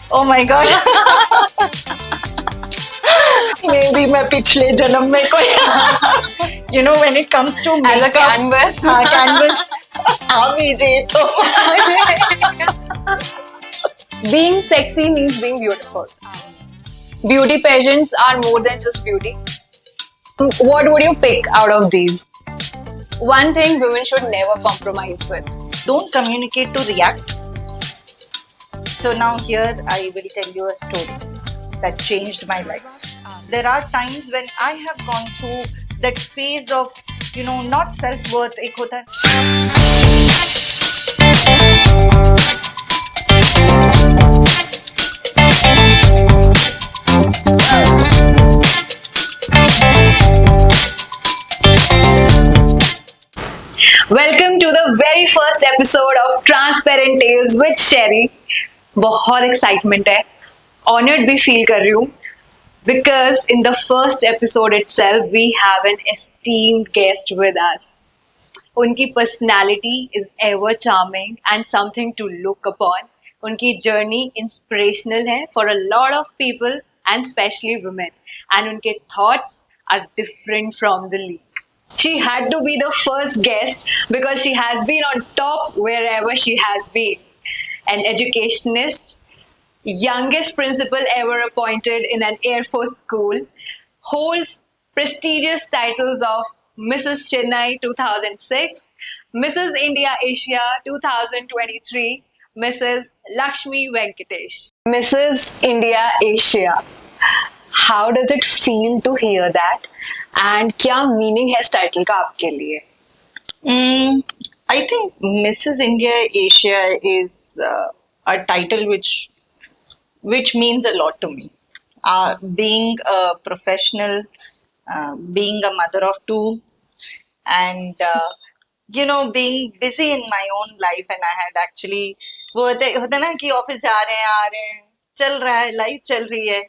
Oh my god. Maybe मैं पिछले जन्म में कोई you know when it comes to As a makeup canvas. हाँ canvas हम ही जे तो Being sexy means being beautiful. Beauty pageants are more than just beauty. What would you pick out of these? One thing women should never compromise with. don't communicate to react. So now here I will tell you a story that changed my life. There are times when I have gone through that phase of not self-worth. एक होता है Welcome to the very first episode of Transparent Tales with Sherry. बहुत excitement है, honored भी feel कर रही हूँ because in the first episode itself we have an esteemed guest with us. उनकी personality is ever charming and something to look upon. उनकी journey inspirational है for a lot of people and especially women, and उनके thoughts are different from the league. She had to be the first guest because she has been on top wherever she has been. An educationist, youngest principal ever appointed in an Air Force school, holds prestigious titles of Mrs. Chennai 2006, Mrs. India Asia 2023, Mrs. Lakshmi Venkatesh. Mrs. India Asia. How does it feel to hear that? And क्या meaning है इस title का आपके लिए? I think Mrs. India Asia is a title which means a lot to me. Being a professional, being a mother of two, and being busy in my own life, and I had actually वो होता ना कि office जा रहे हैं आ रहे हैं चल रहा है लाइफ चल रही है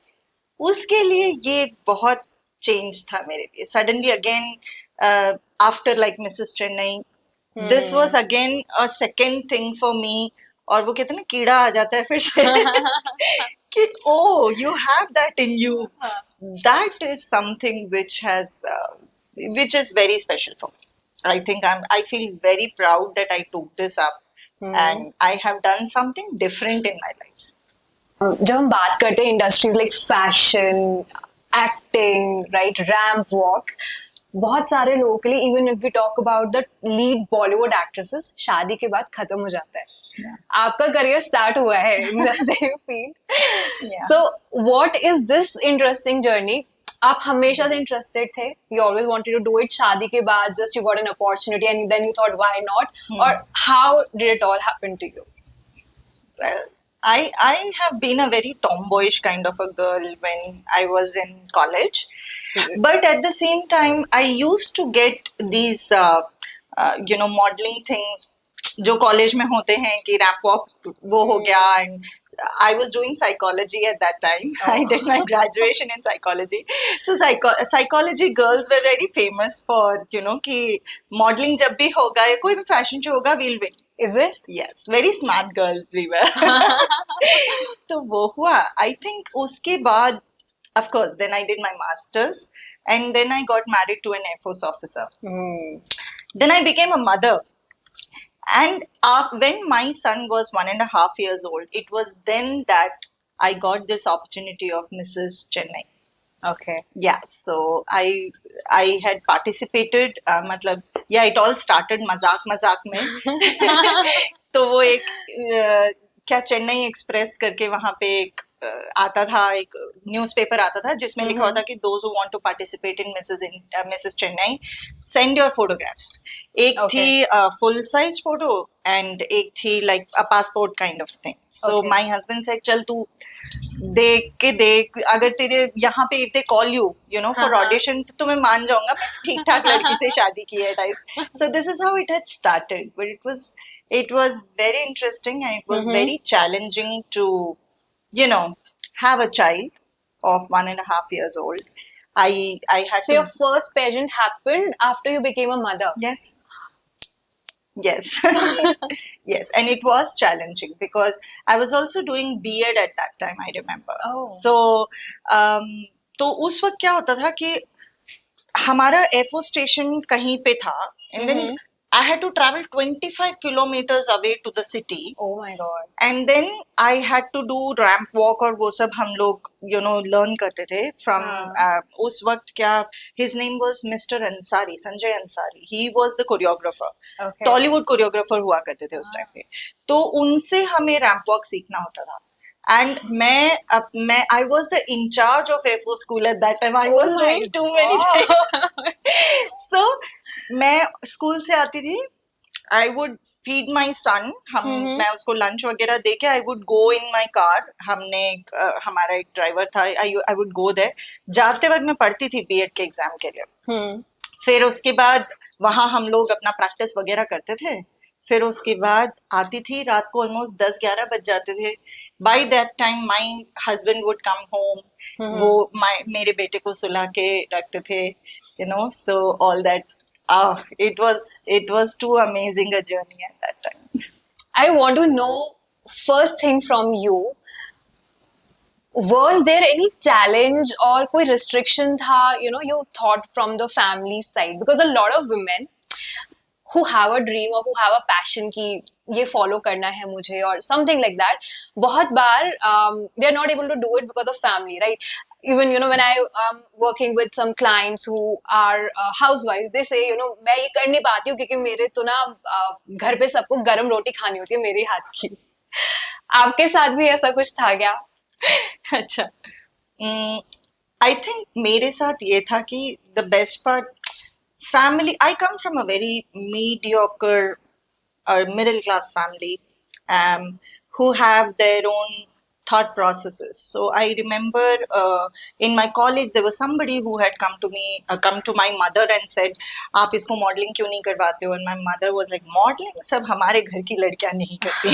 उसके लिए ये बहुत चेंज था मेरे लिए suddenly again after like Mrs Chennai this was again a second thing for me और वो कहते हैं ना कीड़ा आ जाता है फिर से कि oh you have that in you that is something which is very special for me. I think I feel very proud that I took this up and I have done something different in my life. जब हम बात करते हैं industries like fashion, acting, right, ramp walk, बहुत सारे लोगों के लिए even if we talk about the lead Bollywood actresses शादी के बाद खत्म हो जाता है. आपका करियर स्टार्ट हुआ है in the same field. So what is this interesting journey? आप हमेशा से इंटरेस्टेड थे, you always wanted to do it, शादी के बाद just you got an opportunity and then you thought why not, और how did it all happen to you? Well, I have been a very tomboyish kind of a girl when I was in college. But at the same time, I used to get these, modeling things जो college में होते हैं कि ramp walk वो हो गया and I was doing psychology at that time. I did my graduation in psychology. So psychology girls were very famous for कि modeling जब भी होगा या कोई भी fashion show होगा we'll win. Is it? Yes, very smart girls we were. तो वो हुआ. I think उसके बाद, of course, then I did my masters and then I got married to an Air Force officer. Then I became a mother. And when my son was 1.5 years old, it was then that I got this opportunity of Mrs. Chennai. Okay. Yeah, so I had participated. मतलब yeah, it all started मजाक में. तो वो एक क्या Chennai express करके वहाँ पे एक आता था, एक न्यूज़पेपर आता था जिसमें लिखा होता कि those who want to participate in Mrs. Chennai send your photographs. एक थी full size photo and एक थी like a passport kind of thing. So my husband said चल तू देख अगर तेरे यहाँ पे they call you for audition तो मैं मान जाऊंगा ठीक ठाक लड़की से शादी की है type. So this is how it had started, but it was very interesting and it was very challenging to have a child of 1.5 years old. I had So your first pageant happened after you became a mother? Yes. Yes. Yes, and it was challenging because I was also doing B.Ed at that time, I remember. Oh. So तो उस वक्त क्या होता था कि हमारा air force station कहीं पे था, and then I had to travel 25 kilometres away to the city, Oh my god. And then I had to do ramp walk, और वो सब हम लोग लर्न करते थे फ्रॉम उस वक्त क्या, his name was mister Ansari, Sanjay Ansari, he was the choreographer, Okay. Tollywood choreographer हुआ करते थे उस टाइम पे, तो उनसे हमें रैंप वॉक सीखना होता था. एंड मैं I was the incharge of air force school at that time. I Oh was my doing too many God. Things. So मैं स्कूल से आती थी, आई वुड फीड माई सन, मैं उसको लंच वगैरह दे के I would go in my car. हमारा एक ड्राइवर था, आई वुड गो देयर. जाते वक्त मैं पढ़ती थी B.Ed के एग्जाम के लिए. फिर उसके बाद वहाँ हम लोग अपना प्रैक्टिस वगैरह करते थे. फिर उसके बाद आती थी, रात को ऑलमोस्ट 10-11 बज जाते थे. By that time my husband would come home, वो मेरे बेटे को सुला के रखते थे, so all that. It was too amazing a journey at that time. I want to know first thing from you. Was there any challenge or कोई restriction था, you thought from the family side? Because a lot of women who have a dream or who have a passion कि ये follow करना है मुझे or something like that, बहुत बार they are not able to do it because of family, right? Even when I am working with some clients who are housewives, they say मैं ये कर नहीं पाती हूँ क्योंकि मेरे तो ना घर पे सबको गरम रोटी खानी होती है मेरे हाथ की. आपके साथ भी ऐसा कुछ था क्या? अच्छा, आई थिंक मेरे साथ ये था कि the best part, family, I come from a very mediocre or middle class family, who have their own thought processes. So I remember in my college there was somebody who had come to my mother and said, आप इसको modeling क्यों नहीं करवाते हो? And my mother was like, modeling सब हमारे घर की लड़कियां नहीं करती.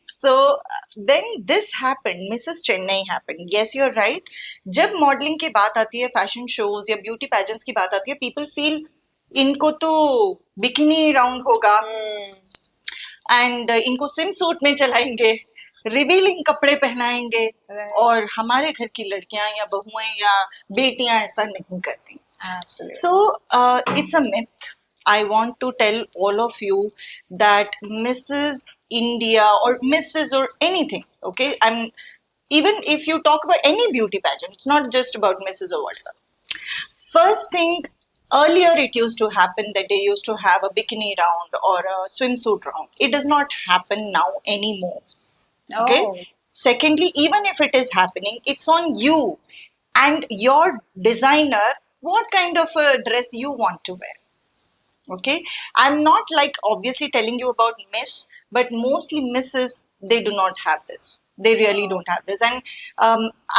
So then this happened, Mrs. Chennai happened. Yes, you're right. जब modeling की बात आती है, fashion shows या beauty pageants की बात आती है, people feel इनको तो बिकिनी राउंड होगा, एंड इनको स्विम सूट में चलाएंगे, रिवीलिंग कपड़े पहनाएंगे, और हमारे घर की लड़कियां या बहुएं या बेटियां ऐसा नहीं करती. So it's a myth. I want to tell all of you that Mrs. India or Mrs. or anything, okay? Even if you talk about any beauty pageant, it's not just about Mrs. or whatever. First thing, earlier it used to happen that they used to have a bikini round or a swimsuit round. It does not happen now anymore. Okay? Oh. Secondly, even if it is happening, it's on you and your designer what kind of a dress you want to wear. Okay, I'm not like obviously telling you about Miss, but mostly Misses, they do not have this. They really don't have this. And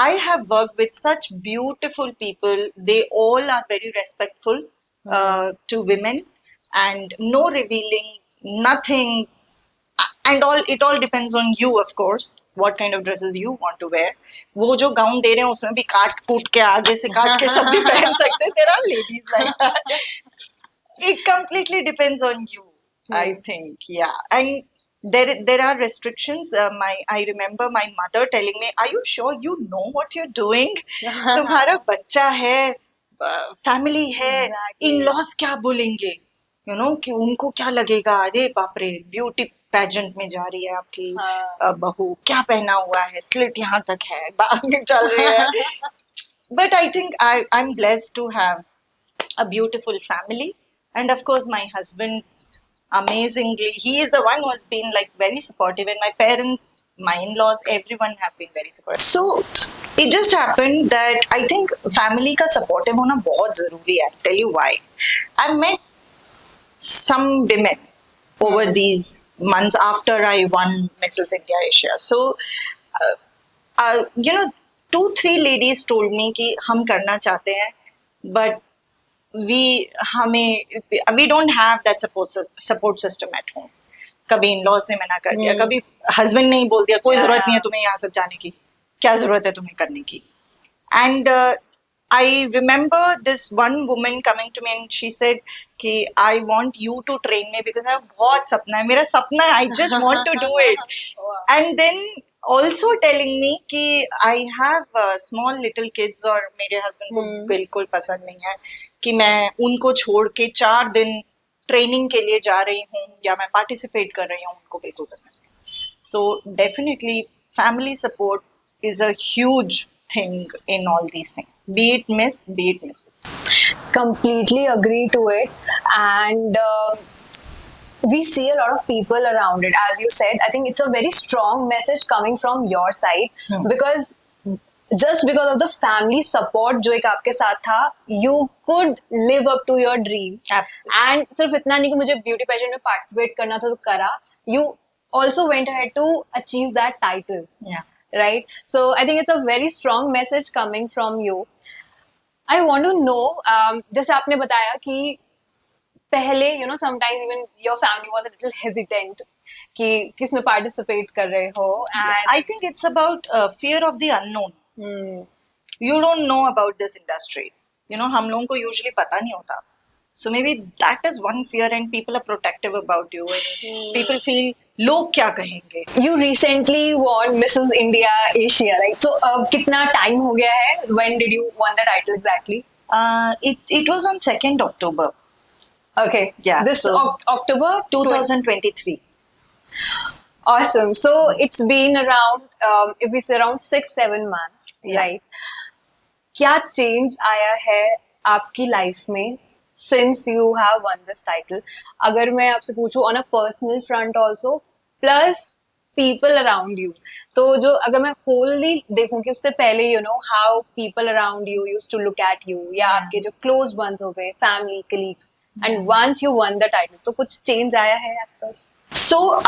I have worked with such beautiful people. They all are very respectful to women, and no revealing, nothing. And it all depends on you, of course, what kind of dresses you want to wear. वो जो gown दे रहे हैं उसमें भी काट कूट के आगे से काट के सब भी पहन सकते हैं. There are ladies like that. It completely depends on you, I think. Yeah, and there are restrictions. I remember my mother telling me, "Are you sure you know what you're doing? तुम्हारा बच्चा है, family है, in-laws क्या बोलेंगे? कि उनको क्या लगेगा? अरे बाप रे, ब्यूटी पेजेंट में जा रही है आपकी बहू, क्या पहना हुआ है, स्लिट यहाँ तक है, बाहर चल रही है." But I think I'm blessed to have a beautiful family. And of course, my husband, amazingly, he is the one who has been like very supportive. And my parents, my in-laws, everyone have been very supportive. So it just happened that I think family का supportive होना बहुत जरूरी है. I'll tell you why. I've met some women over these months after I won Mrs. India Asia. So, 2-3 ladies told me कि हम करना चाहते हैं, but we don't have that support system at home. कभी in-laws ने मना कर दिया, कभी husband ने ही बोल दिया, कोई जरूरत नहीं है तुम्हें यहाँ सब जाने की, क्या जरूरत है तुम्हें करने की. And I remember this one woman coming to me and she said कि I want you to train me because मेरा बहुत सपना है, मेरा सपना है, I just want to do it. And then also telling me कि I have small little kids और मेरे husband को बिल्कुल पसंद नहीं है कि मैं उनको छोड़ के 4 दिन ट्रेनिंग के लिए जा रही हूँ या मैं पार्टिसिपेट कर रही हूँ, उनको बिल्कुल पसंद नहीं. So definitely family support is a huge thing in all these things. Be it miss, be it misses. Completely agree to it. And we see a lot of people around it. As you said, I think it's a very strong message coming from your side because just because of the family support जो एक आपके साथ था, you could live up to your dream. Absolutely. And सिर्फ इतना नहीं कि मुझे ब्यूटी पेजेंट में पार्टिसिपेट करना था तो करा. You also went ahead to achieve that title. Yeah. Right? So I think it's a very strong message coming from you. I want to know, जैसे आपने बताया कि पहले sometimes even your family was a little hesitant कि किस में participate कर रहे हो. And I think it's about fear of the unknown. You don't know about this industry. हम लोगों को usually पता नहीं होता. So maybe that is one fear and people are protective about you and people feel लोग क्या कहेंगे. you recently won Mrs. India Asia, right? So कितना time हो गया है? When did you won the title exactly? It was on 2nd October Okay. Yeah, This so October 2023. Awesome. So it's been around, if we say around 6-7 months, Yeah. right? क्या change आया है आपकी life में since you have won this title? अगर मैं आपसे पूछूं on a personal front also, plus people around you. तो जो अगर मैं wholly देखूं कि उससे पहले how people around you used to look at you या आपके जो close ones हो गए, family, colleagues, and once you won the title, तो कुछ change आया है as such? So,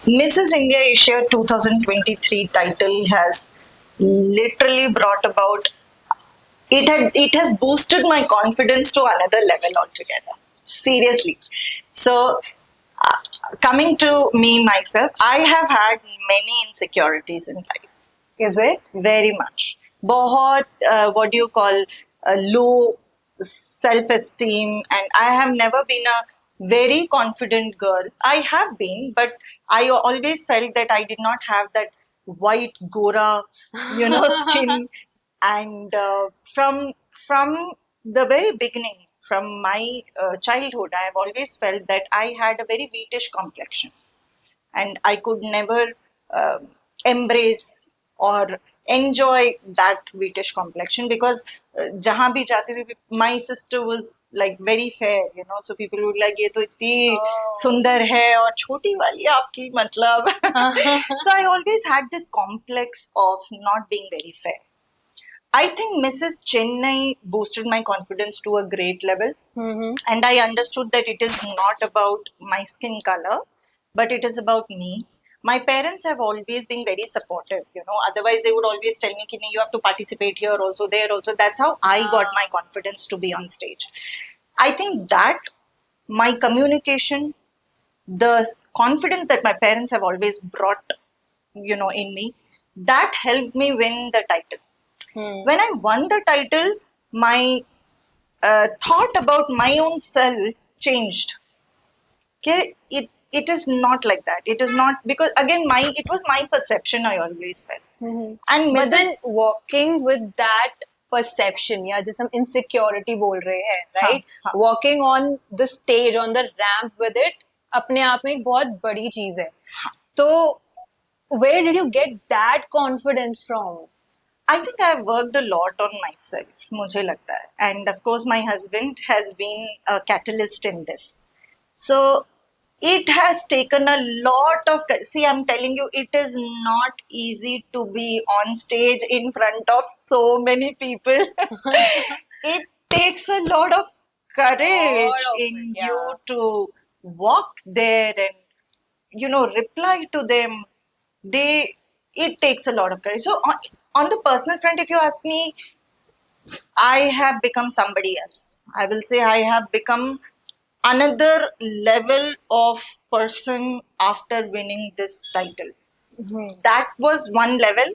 Mrs. India Asia 2023 title has literally brought about. It has boosted my confidence to another level altogether. Seriously. So, coming to me myself, I have had many insecurities in life. Is it? Very much. बहुत what do you call low self-esteem, and I have never been a very confident girl. I have been, but I always felt that I did not have that white gora, skin. And from the very beginning, from my childhood, I have always felt that I had a very wheatish complexion, and I could never embrace or enjoy that wheatish complexion because जहाँ भी जाती थी, my sister was like very fair, so people would like ये तो इतनी सुंदर है और छोटी वाली आपकी मतलब. So I always had this complex of not being very fair. I think Mrs. Chennai boosted my confidence to a great level, and I understood that it is not about my skin color, but it is about me. My parents have always been very supportive, otherwise they would always tell me, "Kini, you have to participate here also, there also." That's how I got my confidence to be on stage. I think that my communication, the confidence that my parents have always brought, in me, that helped me win the title. When I won the title, my thought about my own self changed. Okay, it is not like that. It is not, because again it was my perception I always felt. And But then Mrs. walking with that perception, या जिसे हम insecurity बोल रहे हैं, right? हाँ. Walking on the stage, on the ramp with it, अपने आप में एक बहुत बड़ी चीज है. तो where did you get that confidence from? I think I've worked a lot on myself, मुझे लगता है. And of course, my husband has been a catalyst in this. So it has taken a lot of. See, I'm telling you, it is not easy to be on stage in front of so many people. It takes a lot of courage in you to walk there and reply to them. It takes a lot of courage. So on the personal front, if you ask me, I have become somebody else. I will say I have become another level of person after winning this title. That was one level.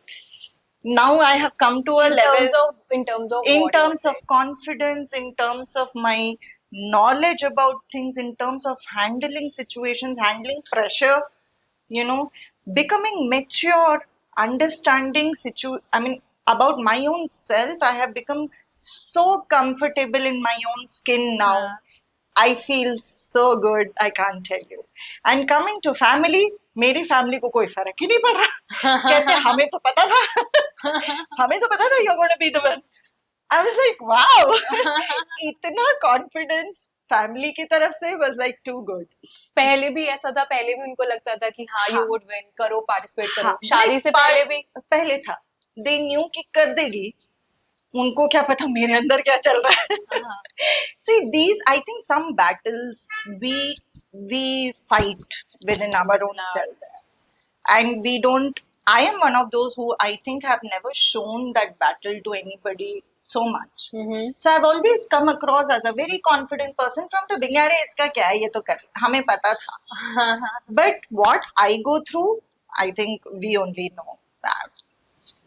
now I have come to a In level terms of in what you were terms of saying. confidence, in terms of my knowledge about things, in terms of handling situations, handling pressure, you know, becoming mature, understanding I mean, about my own self. I have become so comfortable in my own skin now. हाँ. I feel so good, I can't tell you. And coming to family, मेरी family को कोई फर्क ही नहीं पड़ रहा. कहते हमें तो पता था. हमें तो पता था you're going to be the one. I was like, wow. इतना confidence family की तरफ से was like too good. पहले भी ऐसा था, पहले भी उनको लगता था कि हाँ, you would win, करो, पार्टिसिपेट हाँ, करो. शादी से पहले भी. पहले था. They knew कि कर देगी. उनको क्या पता मेरे अंदर क्या चल रहा है. See, these, I think some battles we fight within our own selves, and we don't. I am one of those who I think have never shown that battle to anybody so much. So I've always come across as a very confident person from the beginning. अरे इसका क्या है, ये तो कर, हमें पता था. But what I go through, I think we only know.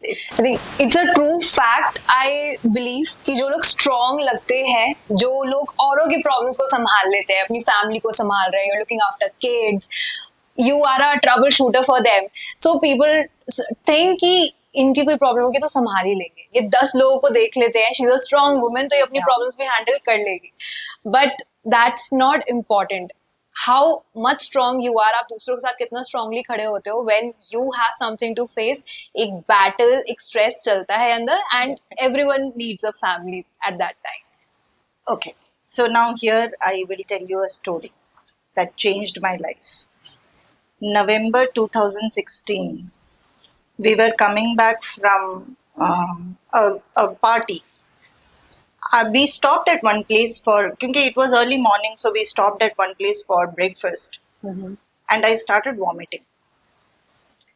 It's a true fact, I believe कि जो लोग स्ट्रॉन्ग लगते हैं, जो लोग औरों की प्रॉब्लम्स को संभाल लेते हैं, अपनी फैमिली को संभाल रहे हैं, you looking after kids, you are a troubleshooter for them. So people think कि इनकी कोई प्रॉब्लम होगी तो संभाल ही लेंगे. ये 10 लोगों को देख लेते हैं, she is a strong woman, तो ये अपनी Yeah. प्रॉब्लम्स भी हैंडल कर लेगी. But that's not important. How much strong you are, आप दूसरों के साथ कितना स्ट्रांगली खड़े होते हो when you have something to face. एक बैटल, एक स्ट्रेस चलता है अंदर, and everyone needs a family at that time. Okay, so now here I will tell you a story that changed my life. November 2016, we were coming back from a party. We stopped at one place for, because it was early morning, so we stopped at one place for breakfast. And I started vomiting.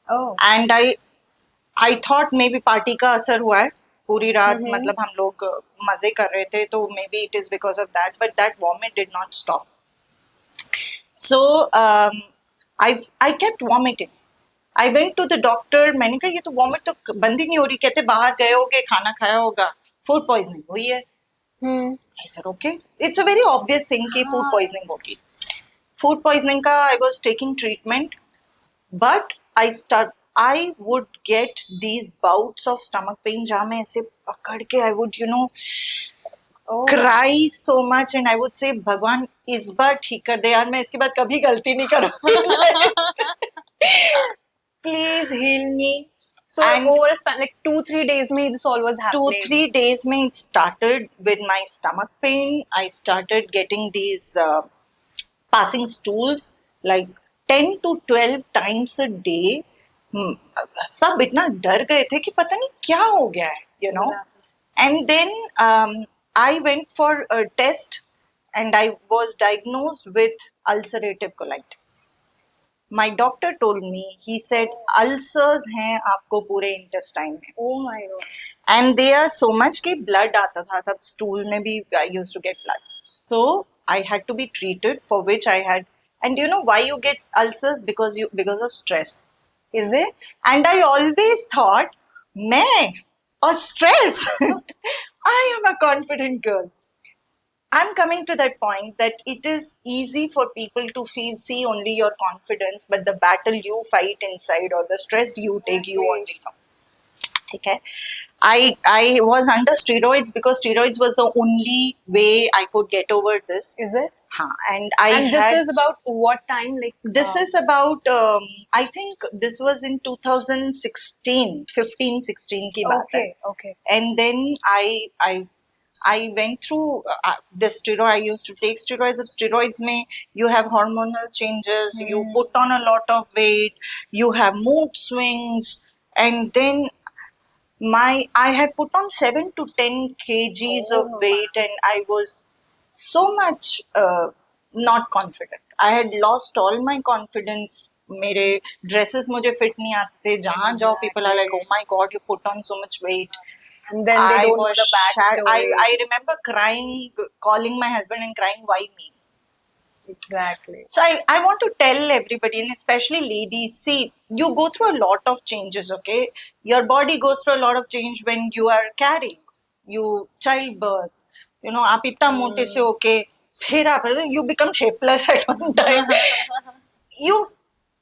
Oh. And I thought maybe party का असर हुआ है पूरी रात. मतलब हम लोग मजे कर रहे थे, तो maybe it is because of that, but that vomit did not stop. So I kept vomiting. I went to the doctor. मैंने कहा ये तो vomit तो बंद ही नहीं हो रही. कहते बाहर गए होगे, खाना खाया होगा, food poisoning हुई है. I said okay. It's a very obvious thing कि food poisoning होगी. Food poisoning का I was taking treatment, but I would get these bouts of stomach pain जहाँ मैं ऐसे पकड़ के I would cry so much, and I would say भगवान इस बार ठीक कर दे यार, मैं इसके बाद कभी गलती नहीं करूँगी. Please heal me. So over a span like 2-3 days में this all was happening. 2-3 days में it started with my stomach pain. I started getting these passing stools like 10 to 12 times a day. सब इतना डर गए थे कि पता नहीं क्या हो गया है, you know. And then I went for a test and I was diagnosed with ulcerative colitis. My doctor told me, he said ulcers हैं आपको पूरे intestine में. Oh my god. And they are so much कि blood आता था, तब stool में भी I used to get blood. So I had to be treated, for which I had. And you know why you get ulcers? Because of stress. Is it? And I always thought, मैं और stress. I am a confident girl. I'm coming to that point that it is easy for people to see only your confidence, but the battle you fight inside or the stress you take, you only know. Okay. I was under steroids because steroids was the only way I could get over this. Is it? And this is about what time? Like this is about I think this was in 2016, 15-16 की बात है. Okay. And then I went through the steroid. I used to take steroids. Of steroids में you have hormonal changes, you put on a lot of weight, you have mood swings, and then I had put on 7 to 10 kgs of weight, and I was so much not confident. I had lost all my confidence. मेरे dresses मुझे fit नहीं आते थे. जहाँ जाओ people are like, oh my god, you put on so much weight. And then they don't know the backstory. I remember crying, calling my husband and crying, why me? Exactly. So I want to tell everybody, and especially ladies, see, you go through a lot of changes, okay? Your body goes through a lot of change when you are carrying, you childbirth, आप इतना मोटे से होके फिर आप you become shapeless at one time. You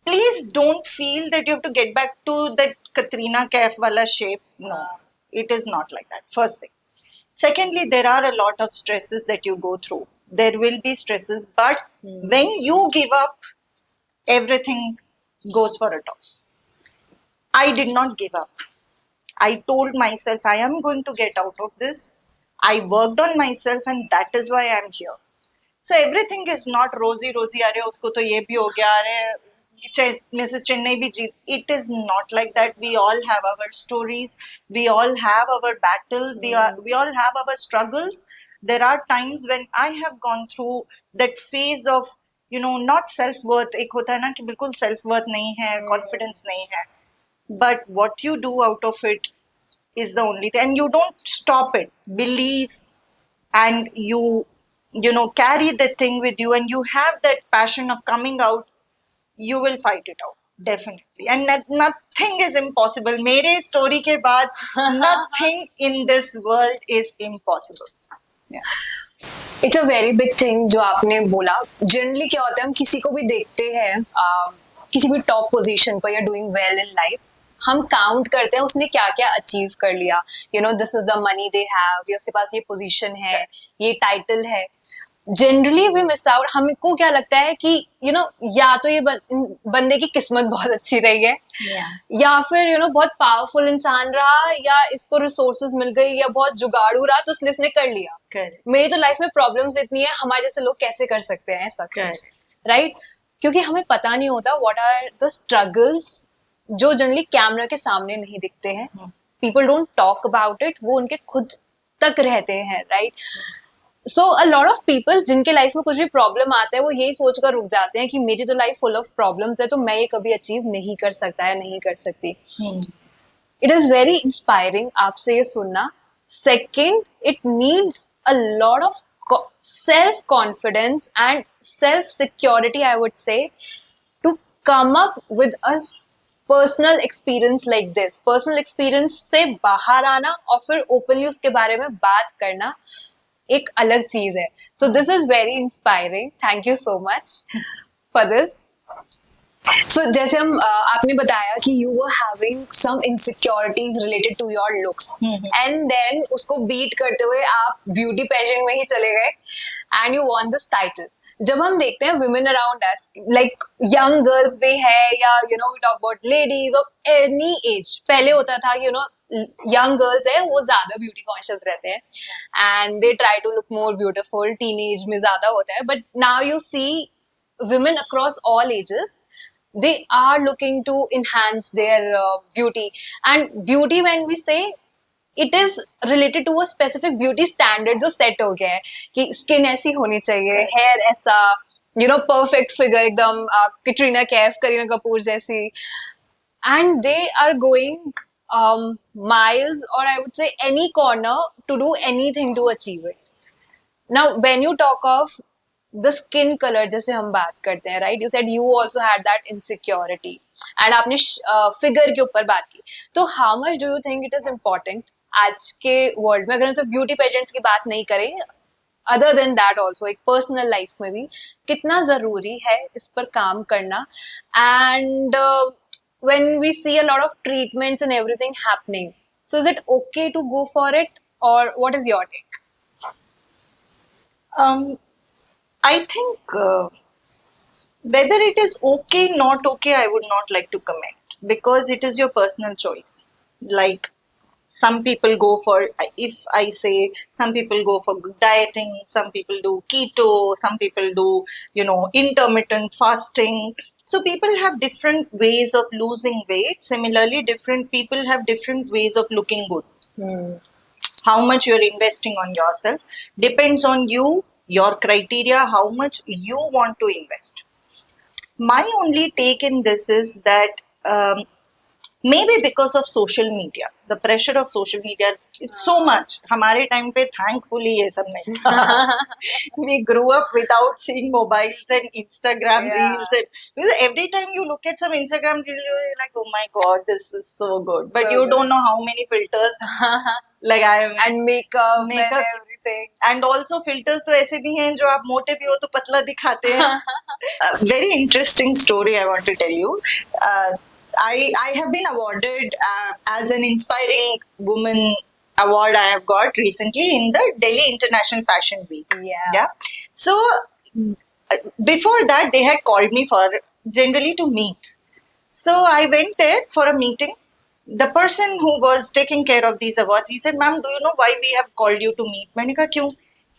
please don't feel that you have to get back to that Katrina Kaif wala shape. No, it is not like that. First thing. Secondly, there are a lot of stresses that you go through. There will be stresses, but when you give up, everything goes for a toss. I did not give up. I told myself I am going to get out of this. I worked on myself, and that is why I am here. So everything is not rosy, rosy. अरे उसको तो ये भी हो गया अरे Mrs. Chennai भी जीत. It is not like that. We all have our stories. We all have our battles. We all have our struggles. There are times when I have gone through that phase of not self worth. एक होता है ना कि बिल्कुल self worth नहीं है, confidence नहीं है. But what you do out of it is the only thing, and you don't stop it. Believe, and you carry the thing with you, and you have that passion of coming out. You will fight it out definitely, and nothing is impossible. मेरे story के बाद nothing in this world is impossible. Yeah. It's a very big thing जो आपने बोला. Generally क्या होता है, हम किसी को भी देखते हैं किसी भी टॉप पोजीशन पर या डूइंग वेल इन लाइफ, हम काउंट करते हैं उसने क्या क्या अचीव कर लिया. This is the money they have, या उसके पास ये पोजीशन है, ये टाइटल है. Generally we miss out. हमको क्या लगता है कि या तो ये बंदे की किस्मत बहुत अच्छी रही है, या फिर बहुत पावरफुल इंसान रहा, या इसको रिसोर्सेज मिल गई, या बहुत जुगाड़ू रहा तो इसलिए इसने कर लिया. मेरी तो लाइफ में प्रॉब्लम्स इतनी है, हमारे जैसे लोग कैसे कर सकते हैं ऐसा कुछ, राइट? क्योंकि हमें पता नहीं होता व्हाट आर द स्ट्रगल्स जो जनरली कैमरा के सामने नहीं दिखते हैं. People don't talk about it, वो उनके खुद तक रहते हैं, right? So a lot of people जिनके लाइफ में कुछ भी प्रॉब्लम आता है, वो यही सोचकर रुक जाते हैं कि मेरी तो लाइफ फुल ऑफ प्रॉब्लम्स है, तो मैं ये कभी अचीव नहीं कर सकता या नहीं कर सकती. इट इज वेरी इंस्पायरिंग आपसे ये सुनना. Second, it needs a lot of self confidence and self security, I would say, to come up with a personal experience like this. Personal experience से बाहर आना और फिर openly उसके बारे में बात करना एक अलग चीज है. So this is very inspiring. Thank you so much for this. So जैसे आपने बताया कि you were having some insecurities related to your looks, and then उसको beat करते हुए आप beauty pageant में ही चले गए and you won this title. जब हम देखते हैं women around us, like young girls भी है, या we talk about ladies of any age. पहले होता था कि young girls है वो ज्यादा beauty conscious रहते हैं and they try to look more beautiful. Teenage में ज्यादा होता है, but now you see women across all ages, they are looking to enhance their beauty. And beauty, when we say, it is related to a specific beauty standard जो set हो गया है कि skin ऐसी होनी चाहिए, hair ऐसा, perfect figure एकदम कैटरीना कैफ, करीना कपूर जैसी. And they are going miles, or I would say any corner, to do anything to achieve it. Now when you talk of the skin color, जैसे हम बात करते हैं, right? You said you also had that insecurity, and आपने figure के ऊपर बात की. तो how much do you think it is important आज के वर्ल्ड में, अगर हम सिर्फ ब्यूटी पेजेंट्स की बात नहीं करें, अदर देन दैट ऑल्सो एक पर्सनल लाइफ में भी कितना जरूरी है इस पर काम करना? And when we see a lot of treatments and everything happening, so is it okay to go for it, or what is your take? I think whether it is okay, not okay, I would not like to comment, because it is your personal choice. Like, some people go for, if I say, some people go for dieting, some people do keto, some people do intermittent fasting. So people have different ways of losing weight. Similarly, different people have different ways of looking good. How much you're investing on yourself depends on you, your criteria, how much you want to invest. My only take in this is that Maybe because of social media, the pressure of social media, it's so much. हमारे time पे thankfully ये सब नहीं था. We grew up without seeing mobiles and Instagram Yeah. reels, and because every time you look at some Instagram reel, you're like, oh my god, this is so good. But So you good. don't know how many filters like I am. And makeup Makeup. and everything. And also filters तो ऐसे भी हैं जो आप मोटे भी हो तो पतला दिखाते हैं. Very interesting story I want to tell you. I have been awarded as an inspiring woman award I have got recently in the Delhi International Fashion Week. Yeah. So before that they had called me for generally to meet. So I went there for a meeting. The person who was taking care of these awards, he said, "Ma'am, do you know why we have called you to meet?" मैंने कहा क्यों?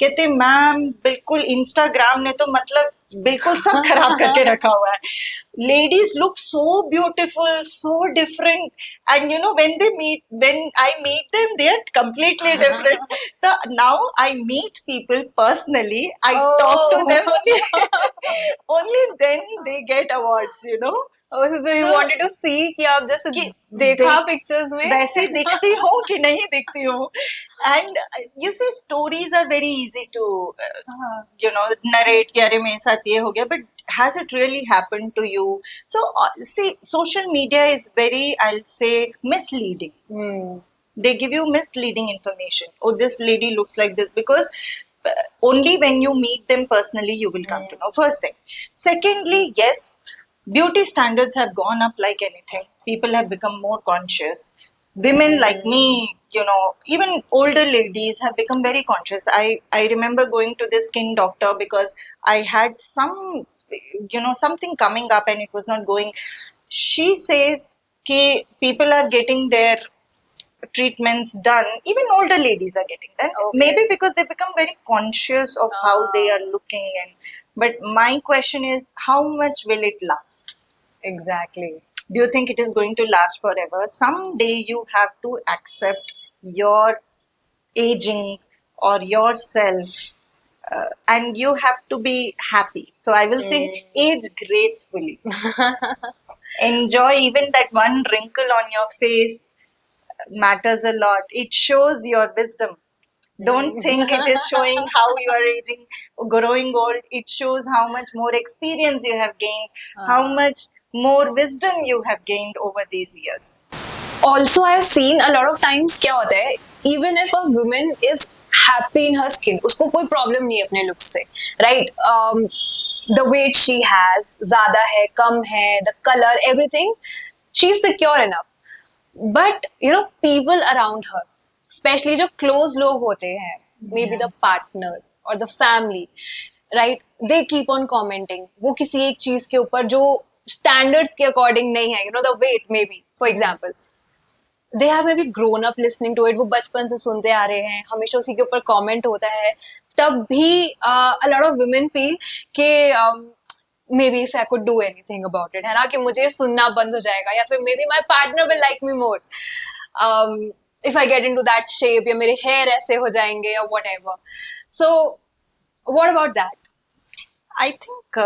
कहते ma'am बिल्कुल Instagram ने तो मतलब बिल्कुल सब खराब करके रखा हुआ है. Ladies look so beautiful, so different, and you know when I meet them, they are completely different. So now I meet people personally, I talk to them only then they get awards, you know. Oh, so you So- wanted to see कि आप जैसे कि देखा pictures में वैसे दिखती हूँ कि नहीं दिखती हूँ. And you see stories are very easy to you know narrate कि अरे मेरे साथ ये हो गया, but has it really happened to you? So see, social media is very, I'll say, misleading. They give you misleading information. Oh, this lady looks like this, because only when you meet them personally you will come to know. First thing. Secondly, yes, beauty standards have gone up like anything. People have become more conscious. Women like me, you know, even older ladies have become very conscious. I remember going to the skin doctor because I had some, you know, something coming up and it was not going. She says कि people are getting their treatments done. Even older ladies are getting done. Okay. Maybe because they become very conscious of how they are looking. And but my question is, how much will it last? Exactly. Do you think it is going to last forever? Someday you have to accept your aging or yourself, and you have to be happy. So I will say, age gracefully. Enjoy even that one wrinkle on your face matters a lot. It shows your wisdom. Don't think it is showing how you are aging, growing old. It shows how much more experience you have gained, how much more wisdom you have gained over these years. Also, I have seen a lot of times क्या होता है, even if a woman is happy in her skin, उसको कोई problem नहीं है अपने looks से, right? The weight she has, ज़्यादा है, कम है, the color, everything, she's secure enough. But you know, people around her, especially जो close लोग होते हैं, maybe the partner or the family, right? They keep on commenting. वो किसी एक चीज के ऊपर जो standards के according नहीं है, you know, the weight maybe, for example. They have maybe grown up listening to it. वो बचपन से सुनते आ रहे हैं, हमेशा उसी के ऊपर comment होता है. तब भी a lot of women feel कि maybe if I could do anything about it, है ना, कि मुझे सुनना बंद हो जाएगा, या फिर maybe my partner will like me more if I get into that shape, या मेरे hair ऐसे हो जाएंगे or whatever. So what about that? I think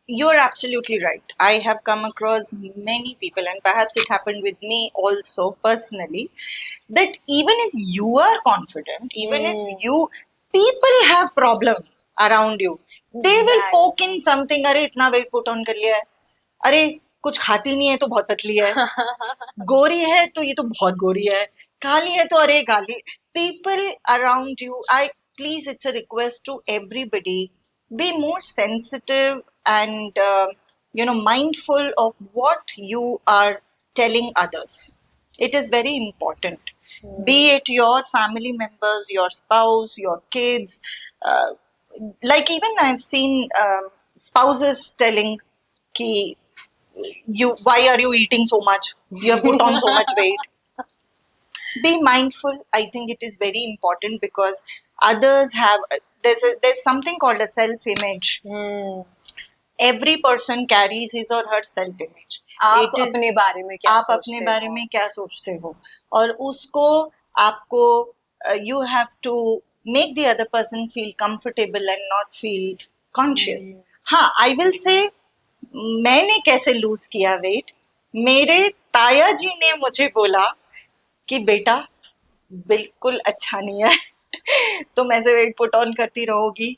you're absolutely right. I have come across many people, and perhaps it happened with me also personally, that even if you are confident, even if people have problems around you, they will Exactly. poke in something. अरे इतना weight put on कर लिया है, अरे कुछ खाती नहीं है तो बहुत पतली है, गोरी है तो ये तो बहुत गोरी है, काली है तो अरे काली. People around you, please, it's a request to everybody, be more sensitive and you know, mindful of what you are telling others. It is very important. Be it your family members, your spouse, your kids. Like even I've seen spouses telling ki why are you eating so much? You have put on so much weight. Be mindful. I think it is very important because others have, there's something called a self-image. Every person carries his or her self-image. आप अपने बारे में क्या आप सोचते अपने बारे हो? में क्या सोचते हो, और उसको आपको you have to make the other person feel comfortable and not feel conscious. हाँ, I will say मैंने कैसे lose किया weight. मेरे ताया जी ने मुझे बोला कि बेटा बिल्कुल अच्छा नहीं है तुम ऐसे वेट पुट ऑन करती रहोगी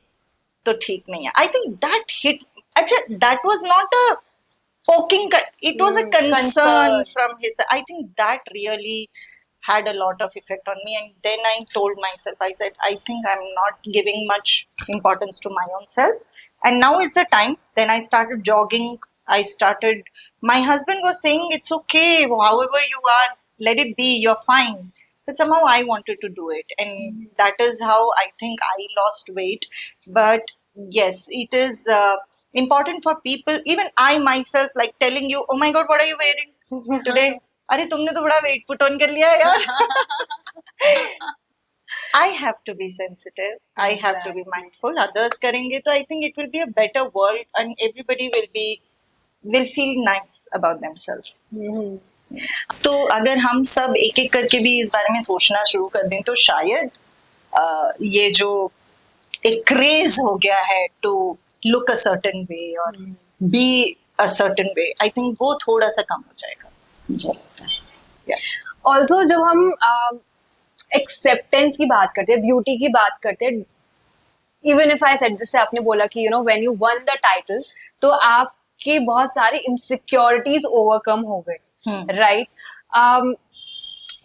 तो ठीक नहीं है. I think that hit. अच्छा, that was not a poking, it was a concern Concern. from his side. I think that really had a lot of effect on me, and then I told myself, I said, I think I'm not giving much importance to my own self, and now is the time. Then I started jogging. I started, my husband was saying it's okay, however you are, let it be, you're fine, but somehow I wanted to do it, and that is how I think I lost weight. But yes, it is important for people, even I myself, like telling you, oh my god, what are you wearing today? अरे तुमने तो बड़ा weight put on कर लिया है यार. I have to be sensitive. I have to be Exactly. mindful. Others करेंगे तो I think it will be a better world, and everybody will feel nice about themselves. तो अगर हम सब एक एक करके भी इस बारे में सोचना शुरू कर दें तो शायद ये जो एक क्रेज हो गया है to look a certain way और be a certain way, I think वो थोड़ा सा कम हो जाएगा, मुझे लगता है. Yeah. ऑल्सो जब हम एक्सेप्टेंस की बात करते हैं, ब्यूटी की बात करते हैं, इवन इफ आई सेड, जैसे आपने बोला कि you know when you one the title तो आपके बहुत सारे इनसिक्योरिटीज ओवरकम हो गए, right?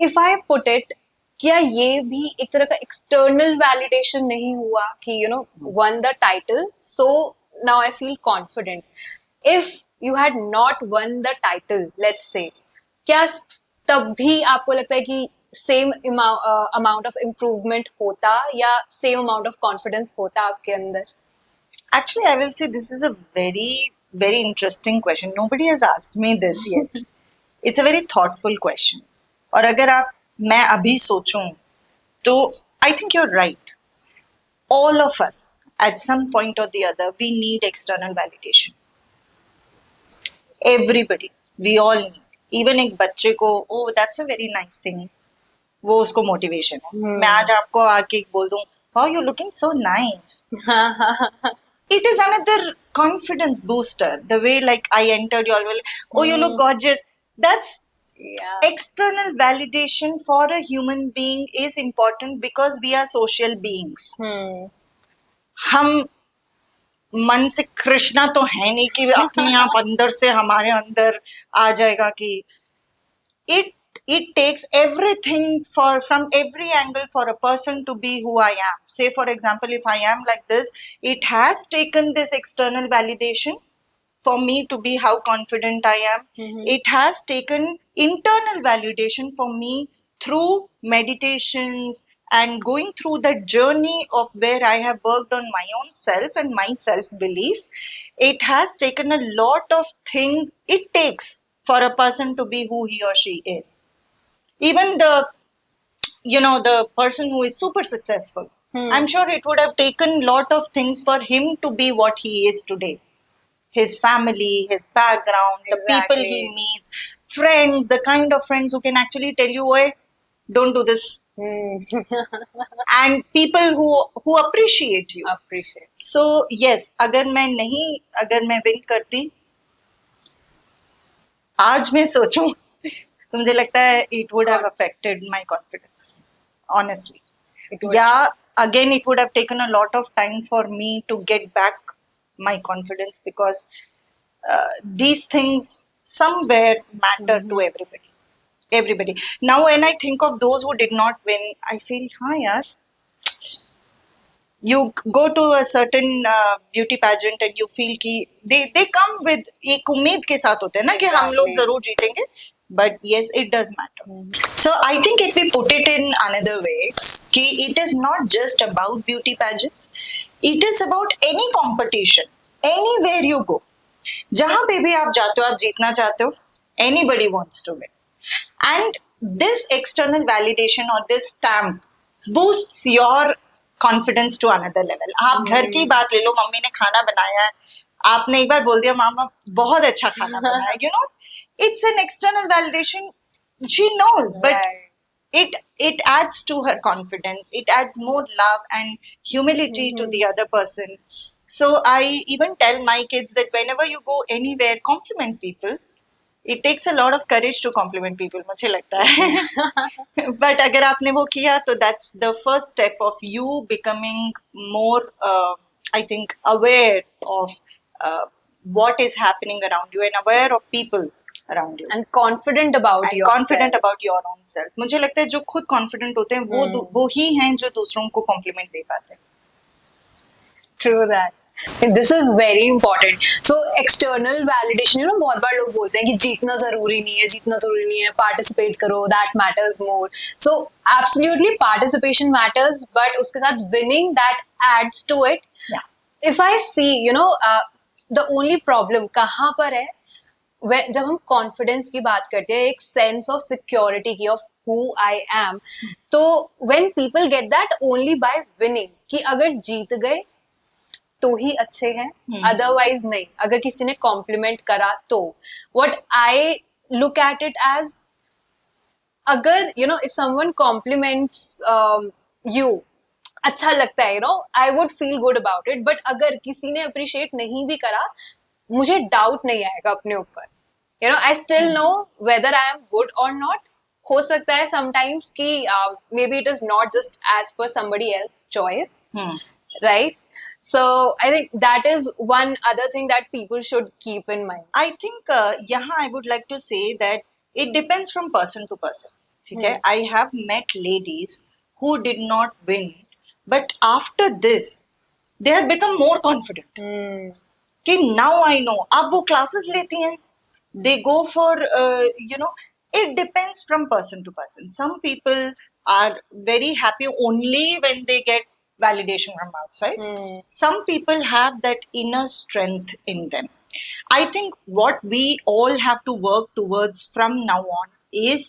If I put it, क्या ये भी एक तरह का एक्सटर्नल वैलिडेशन नहीं हुआ कि you know one the title so now I feel confident? If you had not one the title, let's say, क्या तब भी आपको लगता है कि सेम अमाउंट ऑफ इम्प्रूवमेंट होता या सेम अमाउंट ऑफ कॉन्फिडेंस होता आपके अंदर? Actually, I will say this is a very interesting question. Nobody has asked me this yet. It's a very thoughtful question. और अगर मैं अभी सोचूं तो I think you're right. All of us, at some point or the other, we need external validation. Everybody, we all need. Even एक बच्चे को, oh, that's a very nice thing. वो उसको मोटिवेशन है. मैं आज आपको आके बोल दूं, oh, you're looking so nice. It is another confidence booster. The way like I entered, you all will, oh, you look gorgeous. That's external validation for a human being is important because we are social beings. हम मन से कृष्णा तो है नहीं कि अपने आप अंदर से हमारे अंदर आ जाएगा कि it takes everything from every angle for a person to be who I am. Say for example, if I am like this, it has taken this external validation for me to be how confident I am. It has taken internal validation for me through meditations and going through the journey of where I have worked on my own self and my self belief. It has taken a lot of things it takes for a person to be who he or she is. Even the person who is super successful, I'm sure it would have taken lot of things for him to be what he is today. His family, his background, the people he meets, friends, the kind of friends who can actually tell you, "Hey, don't do this," and people who appreciate you. So yes, अगर मैं win करती, आज मैं सोचूं तो मुझे लगता है it would have affected my confidence, honestly. Yeah, again, it would have taken a lot of time for me to get back my confidence because these things somewhere matter to everybody. Now when I think of those who did not win, I feel, हाँ यार, you go to a certain beauty pageant and you feel कि they come with एक उम्मीद के साथ होते हैं ना कि हम लोग जरूर जीतेंगे. But yes, it does matter. So I think if we put it in another way, कि it is not just about beauty pageants. It is about any competition, anywhere you go. जहाँ पे भी आप जाते हो, आप जीतना चाहते हो. Anybody wants to win. And this external validation or this stamp boosts your confidence to another level. आप घर की बात ले लो, मम्मी ने खाना बनाया है, आपने एक बार बोल दिया मामा बहुत अच्छा खाना बनाया, you know, it's an external validation. She knows, but it adds to her confidence. It adds more love and humility to the other person. So I even tell my kids that whenever you go anywhere, compliment people. It takes a lot of courage to compliment people, मुझे लगता है. But अगर आपने वो किया तो that's the first step of you becoming more, I think, aware of what is happening around you and aware of people around you. And confident about And yourself. confident about your own self. मुझे लगता है जो खुद confident होते हैं वो ही हैं जो दूसरों को compliment दे पाते हैं. True that. This is very important. So external validation, you know, बहुत बार लोग बोलते हैं कि जीतना जरूरी नहीं है, participate करो, that matters more. So absolutely participation matters, but उसके साथ winning that adds to it. Yeah. If I see, you know, the only problem कहाँ पर है, जब हम कॉन्फिडेंस की बात करते हैं, एक सेंस ऑफ सिक्योरिटी की, ऑफ हु आई एम, तो when people get that only by winning, कि अगर जीत गए तो ही अच्छे हैं, अदरवाइज नहीं. अगर किसी ने कॉम्प्लीमेंट करा तो what I look at it as, अगर you know if someone compliments you, अच्छा लगता है, you know, I would feel good about it. But अगर किसी ने अप्रिशिएट नहीं भी करा, मुझे डाउट नहीं आएगा अपने ऊपर. You know, I still know whether I am good और नॉट. हो सकता है समटाइम्स कि maybe it is not just as per somebody else choice, right? So I think that is one other thing that people should keep in mind. I think यहाँ I would like to say that it depends from person to person. ठीक है? I have met ladies who did not win, but after this they have become more confident. कि now I know. अब वो classes लेती हैं. They go for you know. It depends from person to person. Some people are very happy only when they get validation from outside. Some people have that inner strength in them. I think what we all have to work towards from now on is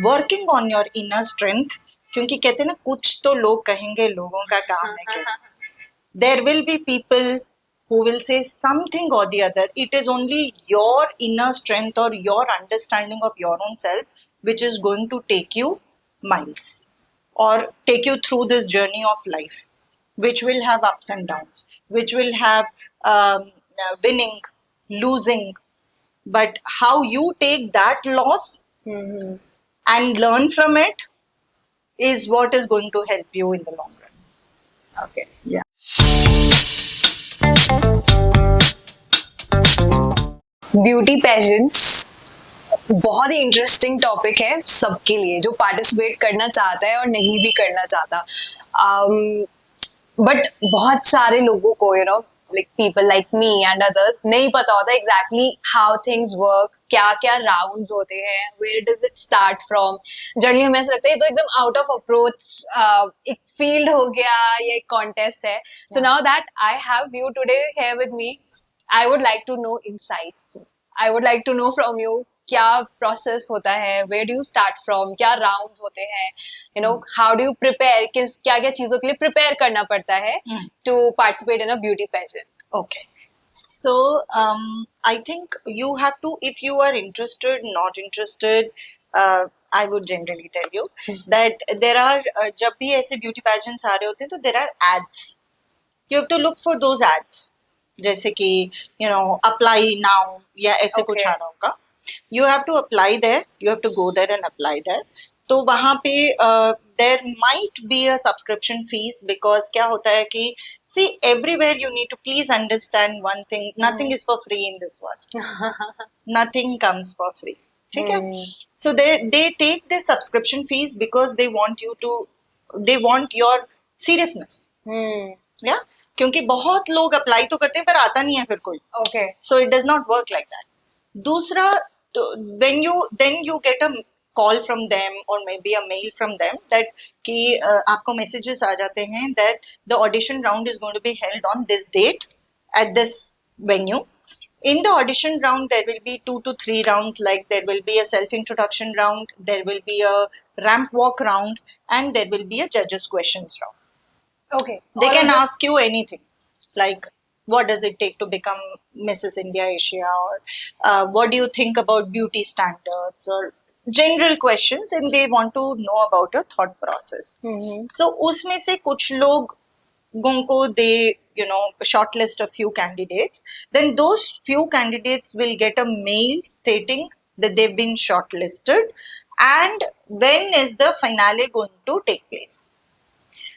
working on your inner strength. क्योंकि कहते हैं ना, कुछ तो लोग कहेंगे, लोगों का काम है कहना. There will be people who will say something or the other. It is only your inner strength or your understanding of your own self which is going to take you miles or take you through this journey of life, which will have ups and downs, which will have winning, losing. But how you take that loss and learn from it is what is going to help you in the long run. Okay. Yeah. Beauty pageants बहुत ही interesting topic है सबके लिए, जो participate करना चाहता है और नहीं भी करना चाहता. बट बहुत सारे लोगों को, you know, like people like me and others, नहीं पता होता एग्जैक्टली हाउ थिंग्स वर्क, क्या क्या राउंड्स होते हैं, where does it start from. Generally हमें ऐसा लगता है तो एकदम आउट ऑफ अप्रोच एक फील्ड हो गया, ये एक कॉन्टेस्ट है. So now that I have you today here with me, I would like to know insights too. I would like to know from you क्या प्रोसेस होता है, where do you start from, क्या rounds होते हैं, you know, how do you prepare, किस क्या क्या चीजों के लिए प्रिपेयर करना पड़ता है to participate in a beauty pageant. Okay. So, I think you have to, if you are interested, not interested, I would generally tell you that there are, जब भी ऐसे beauty pageants आ रहे होते हैं तो there are ads. You have to look for those ads. जैसे कि you know, apply now या ऐसे कुछ आ रहा होगा. You have to apply there. You have to go there and apply there. तो वहाँ पे there might be a subscription fees, because क्या होता है कि see, everywhere you need to please understand one thing: nothing is for free in this world. Nothing comes for free. ठीक है? So they take the subscription fees because they want your seriousness. Yeah? क्योंकि बहुत लोग apply तो करते हैं पर आता नहीं है फिर कोई. Okay. So it does not work like that. दूसरा, when you get a call from them or maybe a mail from them that कि आपको messages आ जाते हैं that the audition round is going to be held on this date at this venue. In the audition round, there will be 2 to 3 rounds. Like there will be a self-introduction round, there will be a ramp walk round, and there will be a judges' questions round. Okay. They All can of this- ask you anything, like what does it take to become Mrs. India Asia, or what do you think about beauty standards, or general questions, and they want to know about your thought process. So उसमें से कुछ लोगों को they shortlist a few candidates. Then those few candidates will get a mail stating that they've been shortlisted and when is the finale going to take place.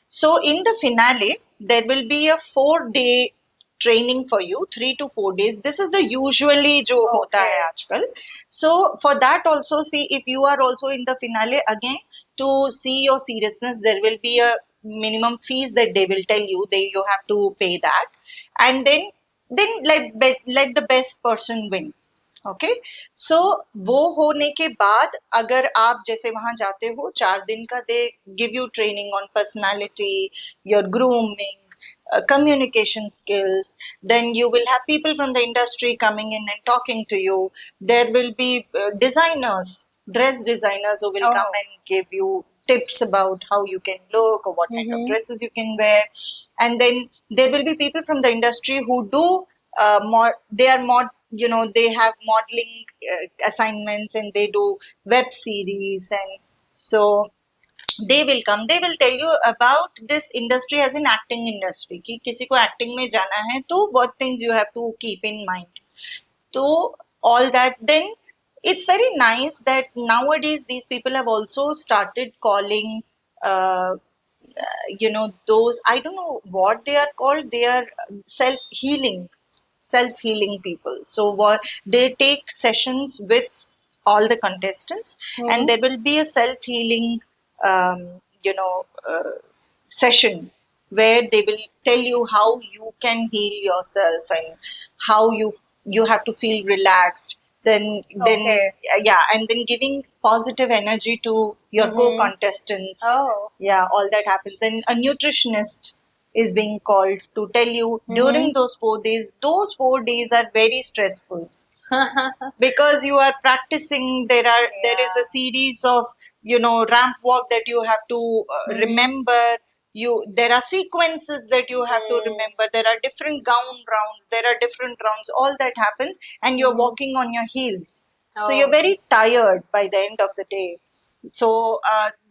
So in the finale, there will be a 4 day training for you, 3 to 4 days. This is the usually जो होता है आजकल. So for that also, see if you are also in the finale again, to see your seriousness, there will be a minimum fees that they will tell you. You have to pay that, and then let the best person win. Okay so वो होने के बाद अगर आप जैसे वहां जाते हो 4 दिन का, they give you training on personality, your grooming, communication skills. Then you will have people from the industry coming in and talking to you. There will be designers, dress designers who will come and give you tips about how you can look or what kind of dresses you can wear. And then there will be people from the industry who do more, they are more, they have modeling assignments and they do web series, and so they will come, they will tell you about this industry as an acting industry कि किसी को acting में जाना है तो what things you have to keep in mind. So all that, then it's very nice that nowadays these people have also started calling those, I don't know what they are called, they are self-healing people. So what they take sessions with all the contestants, and there will be a self-healing session where they will tell you how you can heal yourself and how you have to feel relaxed. Then yeah, and then giving positive energy to your co-contestants. Yeah, all that happens. Then a nutritionist is being called to tell you during those 4 days. Those 4 days are very stressful because you are practicing. There is a series of ramp walk that you have to remember. There are sequences that you have to remember. There are different gown rounds. There are different rounds. All that happens, and you're walking on your heels. So you're very tired by the end of the day. So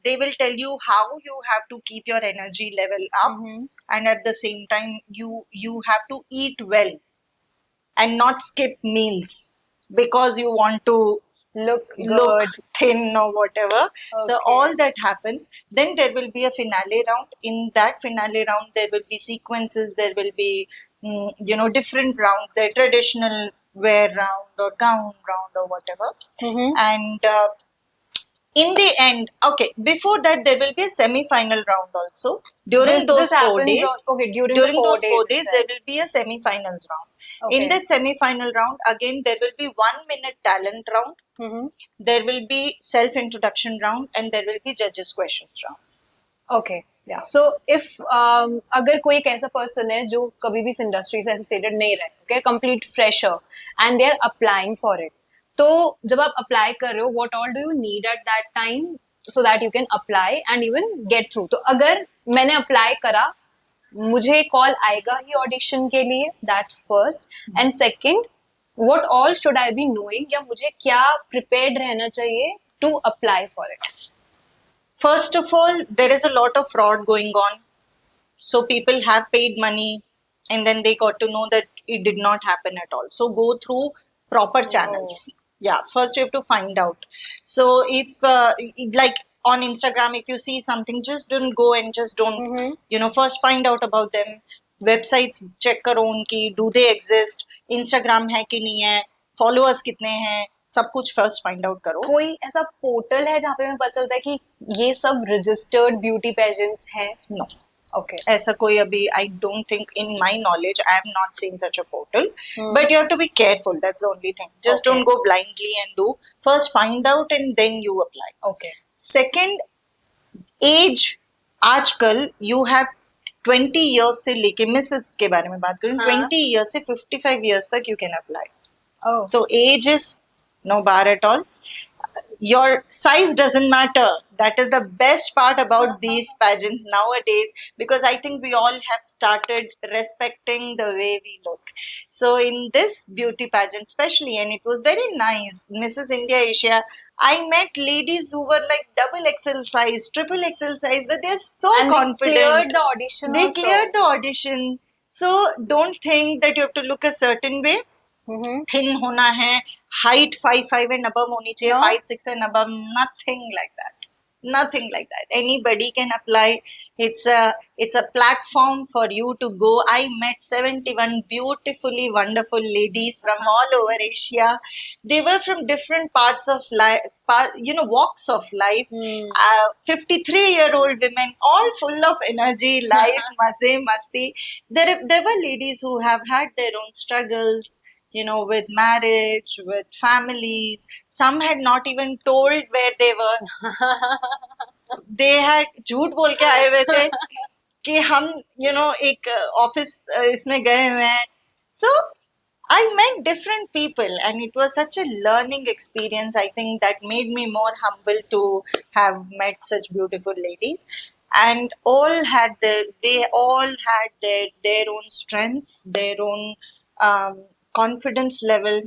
they will tell you how you have to keep your energy level up, and at the same time you have to eat well and not skip meals because you want to look thin or whatever. So all that happens. Then there will be a finale round. In that finale round, there will be sequences. There will be different rounds. The traditional wear round or gown round or whatever. And in the end, okay, before that there will be a semi-final round also. During those 4 days, during those 4 days, there will be a semi-finals round. In that semi-final round, again there will be 1 minute talent round. There will be self-introduction round, and there will be judges questions round. Okay. Yeah. So if अगर कोई एक ऐसा person है जो कभी भी इस industry से associated नहीं रहे, okay, complete fresher, and they are applying for it. तो जब आप अप्लाई कर रहे हो, what all do you need at that time so that you can apply and even get through? तो अगर मैंने अप्लाई करा, मुझे कॉल आएगा ही ऑडिशन के लिए, that's first. And second, what all should I be knowing, या मुझे क्या prepared रहना चाहिए to apply for it? First of all, there is a lot of fraud going on. So people have paid money and then they got to know that it did not happen at all. So go through proper channels. Yeah, first you have to find out. So if like on Instagram, if you see something, just don't go and just don't, first find out about them. Websites check करो उनकी, do they exist? Instagram है कि नहीं है? Followers कितने हैं? सब कुछ फर्स्ट फाइंड आउट करो. कोई ऐसा पोर्टल है जहाँ पे हमें पता चलता है कि ये सब रजिस्टर्ड ब्यूटी पेजेंट्स हैं? नो. Okay. ऐसा कोई अभी I don't think in my knowledge I have not seen such a portal. But you have to be careful. That's the only thing. Just don't go blindly and do. First find out and then you apply. Okay. Second, age. आजकल you have 20 years से लेके Mrs के बारे में बात करूँ, 20 years से 55 years तक you can apply. Oh. So age is no bar at all. Your size doesn't matter. That is the best part about these pageants nowadays, because I think we all have started respecting the way we look. So in this beauty pageant especially, and it was very nice, Mrs. India Asia, I met ladies who were like double XL size, triple XL size, but they're so confident. Cleared the audition. They cleared the audition. So don't think that you have to look a certain way. Thin होना है, height 5'5" and above होनी चाहिए, No. 5'6" and above. Nothing like that. Nothing like that. Anybody can apply. It's a platform for you to go. I met 71 beautifully wonderful ladies from all over Asia. They were from different parts of life, walks of life. 53-year-old women, all full of energy, life, maze, masti. There were ladies who have had their own struggles, with marriage, with families. Some had not even told where they were. They had झूठ बोल के आए हुए थे कि हम एक office इसमें गए हुए हैं. So I met different people, and it was such a learning experience. I think that made me more humble to have met such beautiful ladies, and they all had their own strengths, their own confidence level.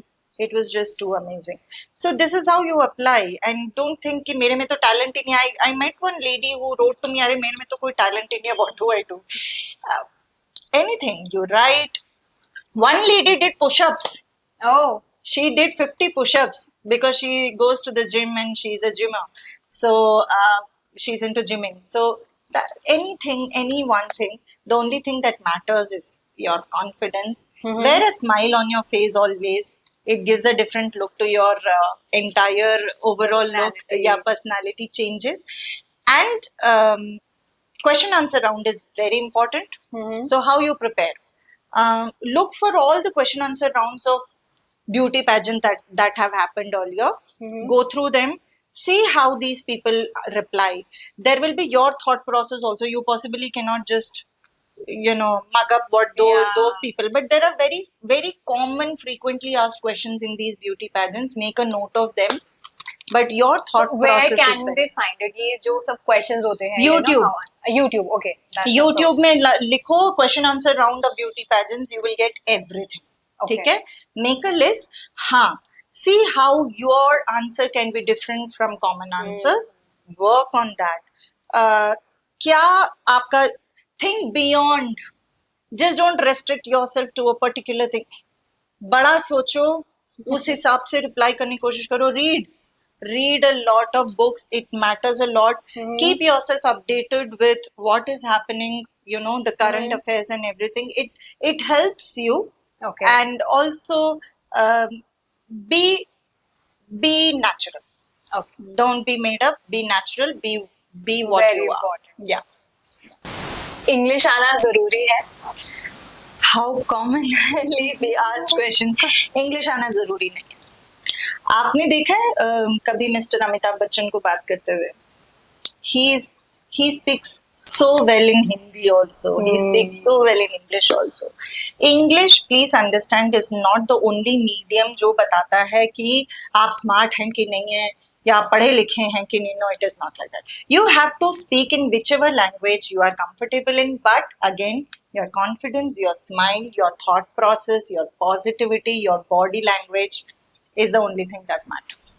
It was just too amazing. So this is how you apply, and don't think कि मेरे में तो talent ही नहीं. I met one lady who wrote to me, अरे मेरे में तो कोई talent ही नहीं है. What do I do? Anything you write. One lady did push-ups. Oh. She did 50 push-ups because she goes to the gym and she's a gymmer. So she's into gymming. So any one thing, the only thing that matters is your confidence. Wear a smile on your face always. It gives a different look to your entire overall look. Personality. Yeah, personality changes. And question answer round is very important. So how you prepare? Look for all the question answer rounds of beauty pageant that have happened earlier. Go through them. See how these people reply. There will be your thought process also. You possibly cannot just mug up what those people. But there are very, very common, frequently asked questions in these beauty pageants. Make a note of them. But your thought So where process is can they find it? ये जो सब questions होते हैं YouTube. YouTube, okay. That's YouTube also- में लिखो question answer round of beauty pageants. You will get everything. Okay. ठीक है? Make a list. हाँ. See how your answer can be different from common answers. Work on that. क्या आपका think beyond. Just don't restrict yourself to a particular thing. बड़ा सोचो, उस हिसाब से reply करने की कोशिश करो. Read a lot of books. It matters a lot. Keep yourself updated with what is happening, the current affairs and everything. It helps you. Okay. And also be natural. Okay. Don't be made up. Be natural. Be what Very you important. are. Yeah. English आना जरूरी है. How commonly we ask question. English आना जरूरी नहीं है. आपने देखा है कभी मिस्टर अमिताभ बच्चन को बात करते हुए? He speaks so well in Hindi also. He speaks so well in English also. English, please understand, is not the only medium जो बताता है कि आप smart हैं कि नहीं है या आप पढ़े लिखे हैं कि नहीं. No, it is not like that. You have to speak in whichever language you are comfortable in. But again, your confidence, your smile, your thought process, your positivity, your body language is the only thing that matters.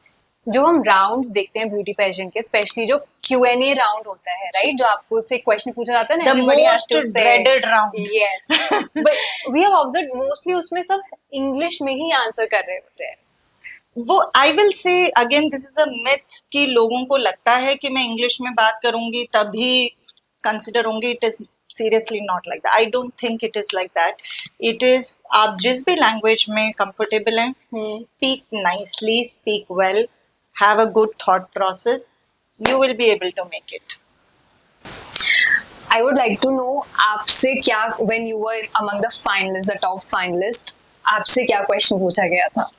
जो हम rounds देखते हैं beauty pageant के, specially जो Q&A round होता है, right, जो आपको से क्वेश्चन पूछा जाता है ना, The everybody has most to say. dreaded round. Yes. But we have observed mostly उसमें सब इंग्लिश में ही आंसर कर रहे होते हैं. वो I will say again, this is a myth कि लोगों को लगता है कि मैं इंग्लिश में बात करूंगी तभी कंसिडर होंगी. It is seriously not like that. I don't think it is like that. It is, आप जिस भी लैंग्वेज में कंफर्टेबल हैं, speak nicely, speak well, have a good thought process. You will be able to make it. I would like to know आपसे क्या, when you were among the finalists, the top finalist, आपसे क्या question पूछा गया था?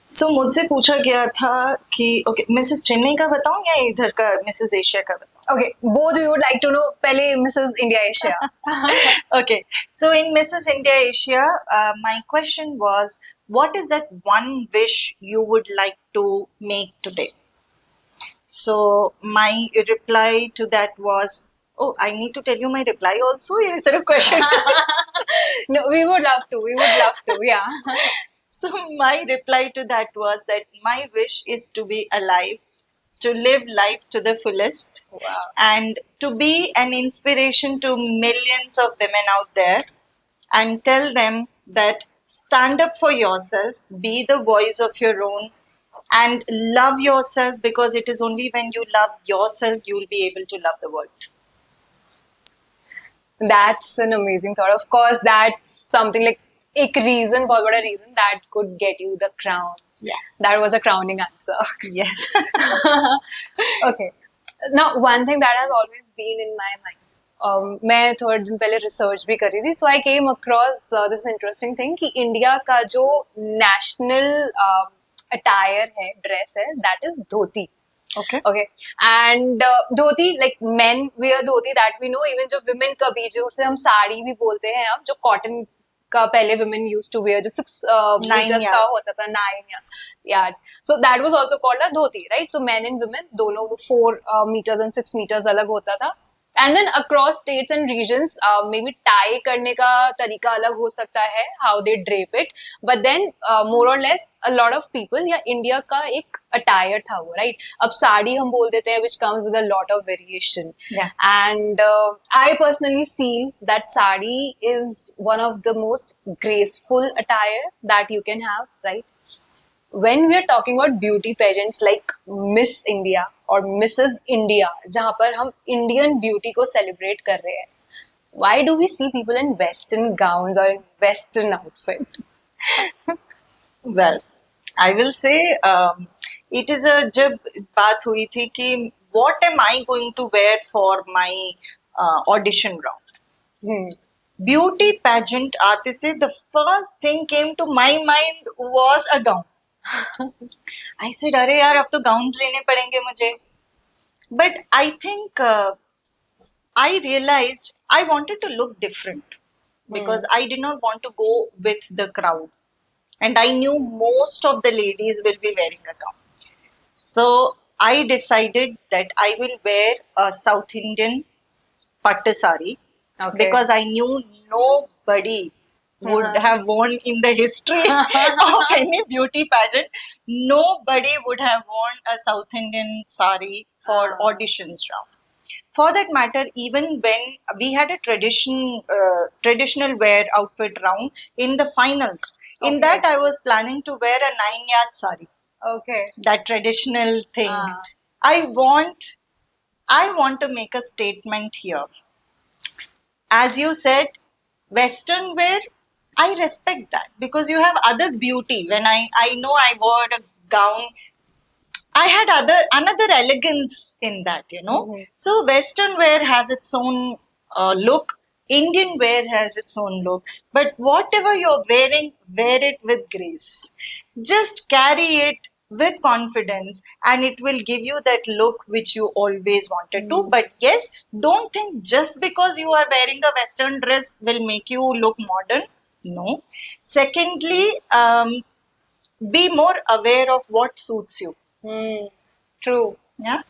सो मुझसे पूछा गया था कि ओके, मिसेस चेन्नई का बताऊं या इधर का मिसेस एशिया का बताऊं? Okay, both we would like to know. पहले Mrs. India Asia. Okay, so in Mrs. India Asia, my question was, what is that one wish you would like to make today? So my reply to that was, oh, I need to tell you my reply also? Yeah, is it a question? No, we would love to. We would love to. Yeah. So my reply to that was that my wish is to be alive, to live life to the fullest, Wow. and to be an inspiration to millions of women out there and tell them that stand up for yourself, be the voice of your own, and love yourself, because it is only when you love yourself you will be able to love the world. That's an amazing thought. Of course, that's something like एक reason, बहुत बड़ा reason that could get you the crown. Yes. That was a crowning answer. Yes. Okay. Now, one thing that has always been in my mind. मैं थोड़े दिन पहले research भी कर रही थी, so I came across this interesting thing कि India का जो नेशनल अटायर है, ड्रेस है, that is dhoti. Okay. Okay, and dhoti, like men wear dhoti, that we know. Even जो women का भी, जो उसे हम साड़ी भी बोलते हैं अब, जो कॉटन का पहले women used to wear, जो 6 meters का yards. होता था, 9 yards. So that was also called a dhoti, right? So men and women दोनों 4 meters and 6 meters अलग होता था. And then across states and regions, maybe tie करने का तरीका अलग हो सकता है, how they drape it. But then more or less a lot of people, या India का एक attire था वो, right? अब साड़ी हम बोल देते हैं, which comes with a lot of variation. Yeah. And I personally feel that sari is one of the most graceful attire that you can have, right? When we are talking about beauty pageants like Miss India or Mrs. India, जहाँ पर हम Indian beauty को celebrate कर रहे हैं, why do we see people in Western gowns or in Western outfit? Well, I will say it is a जब बात हुई थी कि what am I going to wear for my audition round. Beauty pageant आते से the first thing came to my mind was a gown. I said, अरे यार अब तो गाउन लेने पड़ेंगे मुझे. But I think I realized I wanted to look different because I did not want to go with the crowd. And I knew most of the ladies will be wearing a gown. So I decided that I will wear a South Indian pattu sari. Okay. Because I knew nobody would have worn in the history of any beauty pageant. Nobody would have worn a South Indian sari for auditions round. For that matter, even when we had a traditional wear outfit round in the finals, in Okay. that I was planning to wear a 9-yard sari. Okay. That traditional thing. I want to make a statement here. As you said, Western wear, I respect that because you have other beauty. When I know I wore a gown, I had another elegance in that, you know. Mhm. So Western wear has its own look. Indian wear has its own look. But whatever you're wearing, wear it with grace. Just carry it with confidence and it will give you that look which you always wanted to. But yes, don't think just because you are wearing a Western dress will make you look modern. No. Secondly, be more aware of what suits you. True. Yeah.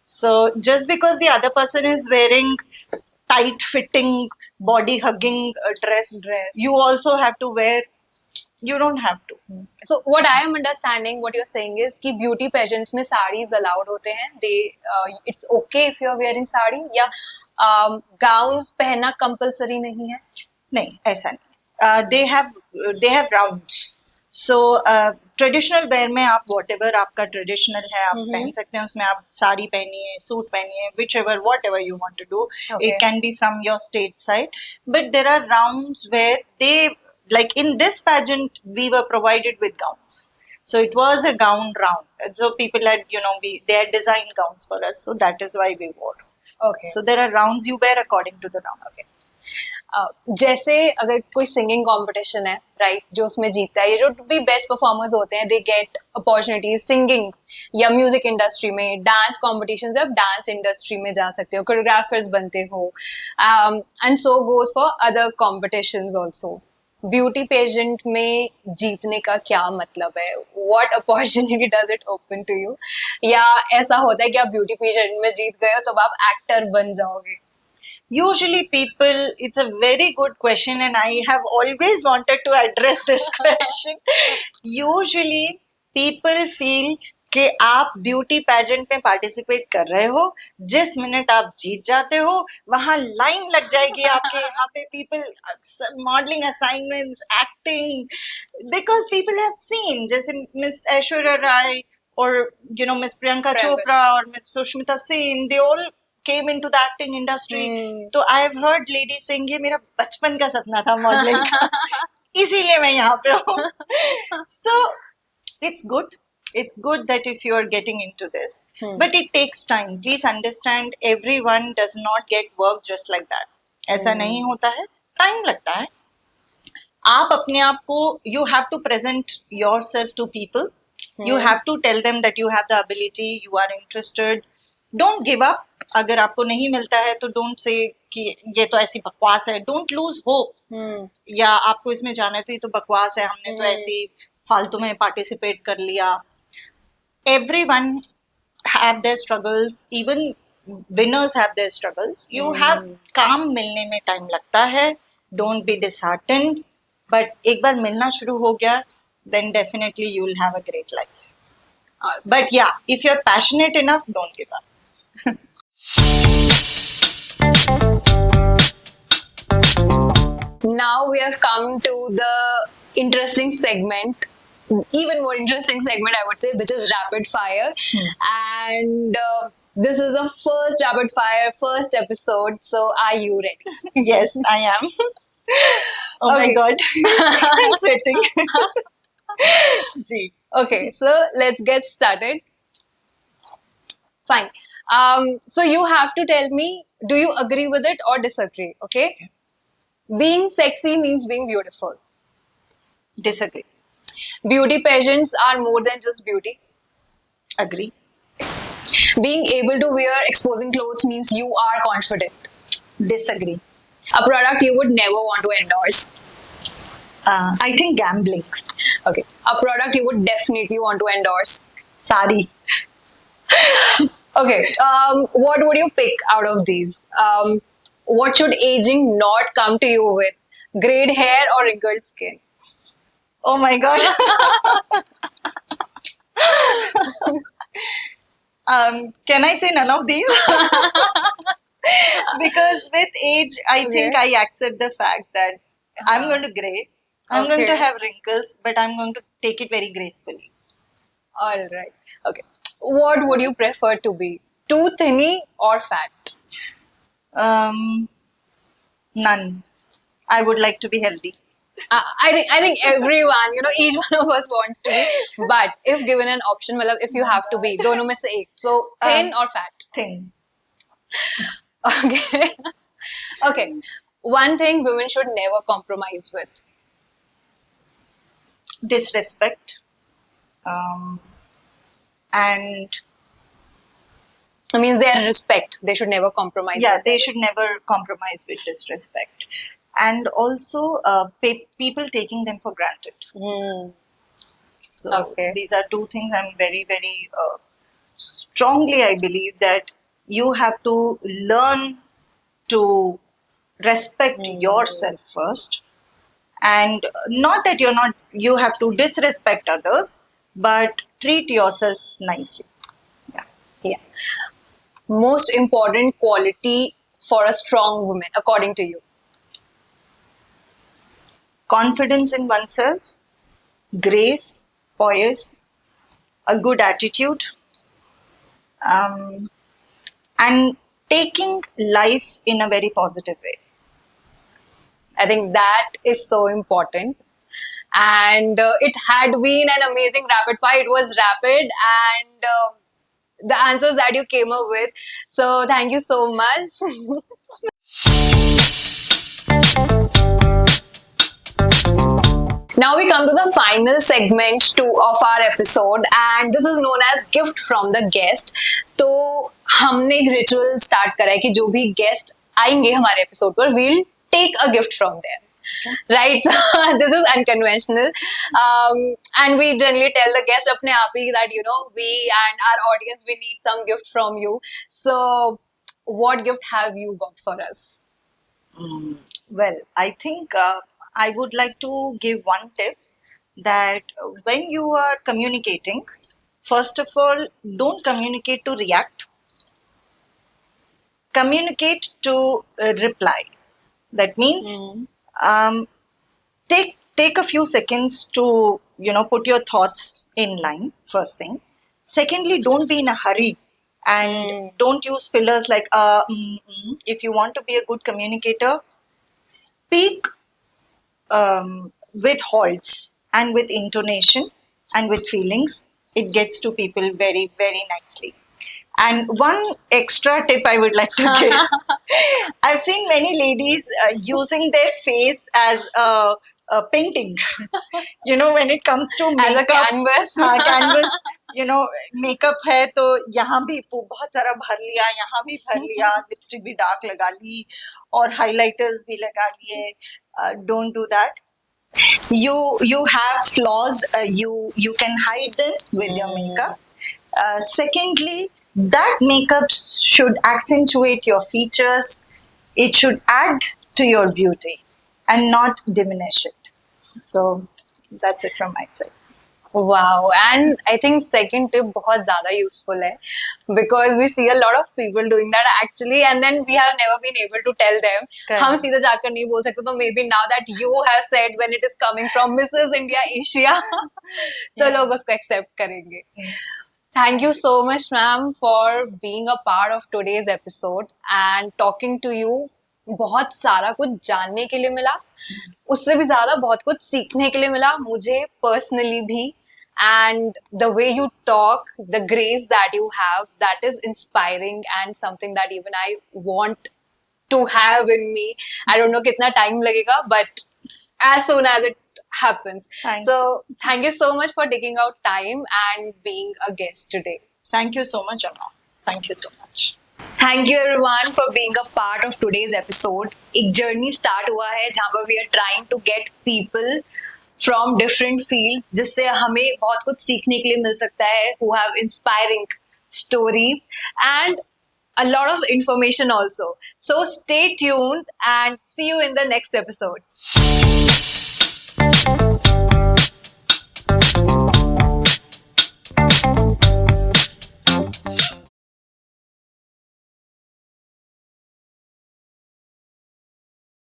So just because the other person is wearing tight fitting, body hugging dress, you also have to wear. You don't have to. So what I am understanding, what you're saying is कि beauty pageants में sarees allowed होते हैं. It's okay if you're wearing sari, या gowns पहनना compulsory नहीं है? नहीं, ऐसा नहीं. They have rounds. So traditional wear में आप whatever आपका ट्रेडिशनल है आप पहन सकते हैं. उसमें आप साड़ी पहनिए, सूट पहनिए, whichever whatever you want to do. Okay. It can be from your state side. But there are rounds where they, like in this pageant, we were provided with gowns. So it was a gown round. So people had, they had designed gowns for us. So that is why we wore. Okay. So there are rounds you wear according to the rounds. जैसे अगर कोई singing competition है, right, जो उसमें जीतता है, ये जो भी बेस्ट परफॉर्मर्स होते हैं, दे गेट अपॉर्चुनिटीज सिंगिंग या म्यूजिक इंडस्ट्री में. डांस कॉम्पिटिशन आप डांस इंडस्ट्री में जा सकते हो, कोरियोग्राफर्स बनते हो, and so goes for other competitions also. Beauty pageant में जीतने का क्या मतलब है? What opportunity does it open to you? या ऐसा होता है कि आप ब्यूटी पेजेंट में जीत गए हो तो आप एक्टर बन जाओगे? Usually people, it's a very good question and I have always wanted to address this question. Usually people feel कि आप ब्यूटी पेजेंट में पार्टिसिपेट कर रहे हो, जिस मिनट आप जीत जाते हो वहां लाइन लग जाएगी आपके यहाँ पे, people modelling assignments, acting, because people have seen, जैसे मिस ऐश्वर्या राय और मिस प्रियंका चोपड़ा और miss Sushmita Sen, they all came into the acting industry. तो I have heard ladies saying ये मेरा बचपन का सपना था मॉडलिंग का, इसीलिए मैं यहाँ पे हूँ. So it's good. It's good that if you are getting into this, but it takes time. Please understand, everyone does not get work just like that. ऐसा नहीं होता है, टाइम लगता है. आप अपने आप को, you have to present yourself to people. You have to tell them that you have the ability, you are interested. Don't give up. अगर आपको नहीं मिलता है तो don't say कि ये तो ऐसी बकवास है. Don't lose hope. या आपको इसमें जाना है तो ये तो बकवास है, हमने तो ऐसी फालतू में पार्टिसिपेट कर लिया. Everyone have their struggles. Even winners have their struggles. You have काम मिलने में टाइम लगता है. Don't be disheartened. But एक बार मिलना शुरू हो गया, then definitely you will have a great life. But yeah, if you're passionate enough, don't give up. Now we have come to the interesting segment, even more interesting segment, I would say, which is rapid fire. And this is the first rapid fire, first episode. So, are you ready? Yes, I am. Oh Okay. my god, I'm sweating. Ji. Okay, so let's get started. Fine. So you have to tell me, do you agree with it or disagree? Okay. Being sexy means being beautiful. Disagree. Beauty pageants are more than just beauty. Agree. Being able to wear exposing clothes means you are confident. Disagree. A product you would never want to endorse. I think gambling. Okay. A product you would definitely want to endorse. Sari. Okay. What would you pick out of these? What should aging not come to you with? Grayed hair or wrinkled skin? Oh my god. Can I say none of these? Because with age, I think I accept the fact that I'm going to gray. I'm going to have wrinkles, but I'm going to take it very gracefully. All right. Okay. What would you prefer to be? Too thinny or fat? None. I would like to be healthy. I think everyone, each one of us wants to be. But if given an option, मतलब if you have to be, दोनों में से एक. So thin or fat? Thin. Okay. Okay. One thing women should never compromise with. Disrespect. And It means their respect. They should never compromise. yeah, with they it. should never compromise with disrespect. And also people taking them for granted. So Okay. these are two things I'm very, very strongly, I believe that you have to learn to respect yourself first. And not that you have to disrespect others, but treat yourself nicely. Yeah. Yeah. Most important quality for a strong woman, according to you? Confidence in oneself, grace, poise, a good attitude, and taking life in a very positive way. I think that is so important. And it had been an amazing rapid fire. It was rapid and the answers that you came up with. So thank you so much. Now we come to the final segment of our episode, and this is known as gift from the guest. तो हमने एक ritual start करा है कि जो भी guest आएंगे हमारे एपिसोड पर, we'll take a gift from them. Right, so this is unconventional, and we generally tell the guest apne aap hi that we and our audience, we need some gift from you. So what gift have you got for us? Well, I think I would like to give one tip that when you are communicating, first of all, don't communicate to react. Communicate to reply. That means um, take a few seconds to put your thoughts in line. First thing. Secondly, don't be in a hurry and don't use fillers like if you want to be a good communicator, speak with halts and with intonation and with feelings. It gets to people very, very nicely. And one extra tip I would like to give, I've seen many ladies using their face as a painting. When it comes to As a makeup, canvas. canvas, makeup है तो यहाँ भी बहुत सारा भर लिया, यहाँ भी भर लिया, लिपस्टिक भी डार्क लगा ली और हाइलाइटर्स भी लगा लिए. Don't do that. You have flaws. You can hide them with your makeup. Secondly, that makeup should accentuate your features. It should add to your beauty and not diminish it. So that's it from my side. Wow, and I think second tip बहुत ज़्यादा useful है because we see a lot of people doing that actually and then we have never been able to tell them. Correct. हम सीधे जाकर नहीं बोल सकते तो maybe now that you have said when it is coming from Mrs. India Asia तो लोग उसको accept करेंगे. Thank you so much, ma'am, for being a part of today's episode and talking to you. बहुत सारा कुछ जानने के लिए मिला, उससे भी ज्यादा बहुत कुछ सीखने के लिए मिला मुझे पर्सनली भी. And the way you talk, the grace that you have, that is inspiring and something that even I want to have in me. I don't know कितना time लगेगा, but as soon as it happens. So thank you so much for taking out time and being a guest today. Thank you so much, Anna. Thank you so much. Thank you everyone for being a part of today's episode. एक journey start हुआ है जहाँ पर we are trying to get people from different fields जिससे हमें बहुत कुछ सीखने के लिए मिल सकता है, who have inspiring stories and a lot of information also. So stay tuned and see you in the next episodes.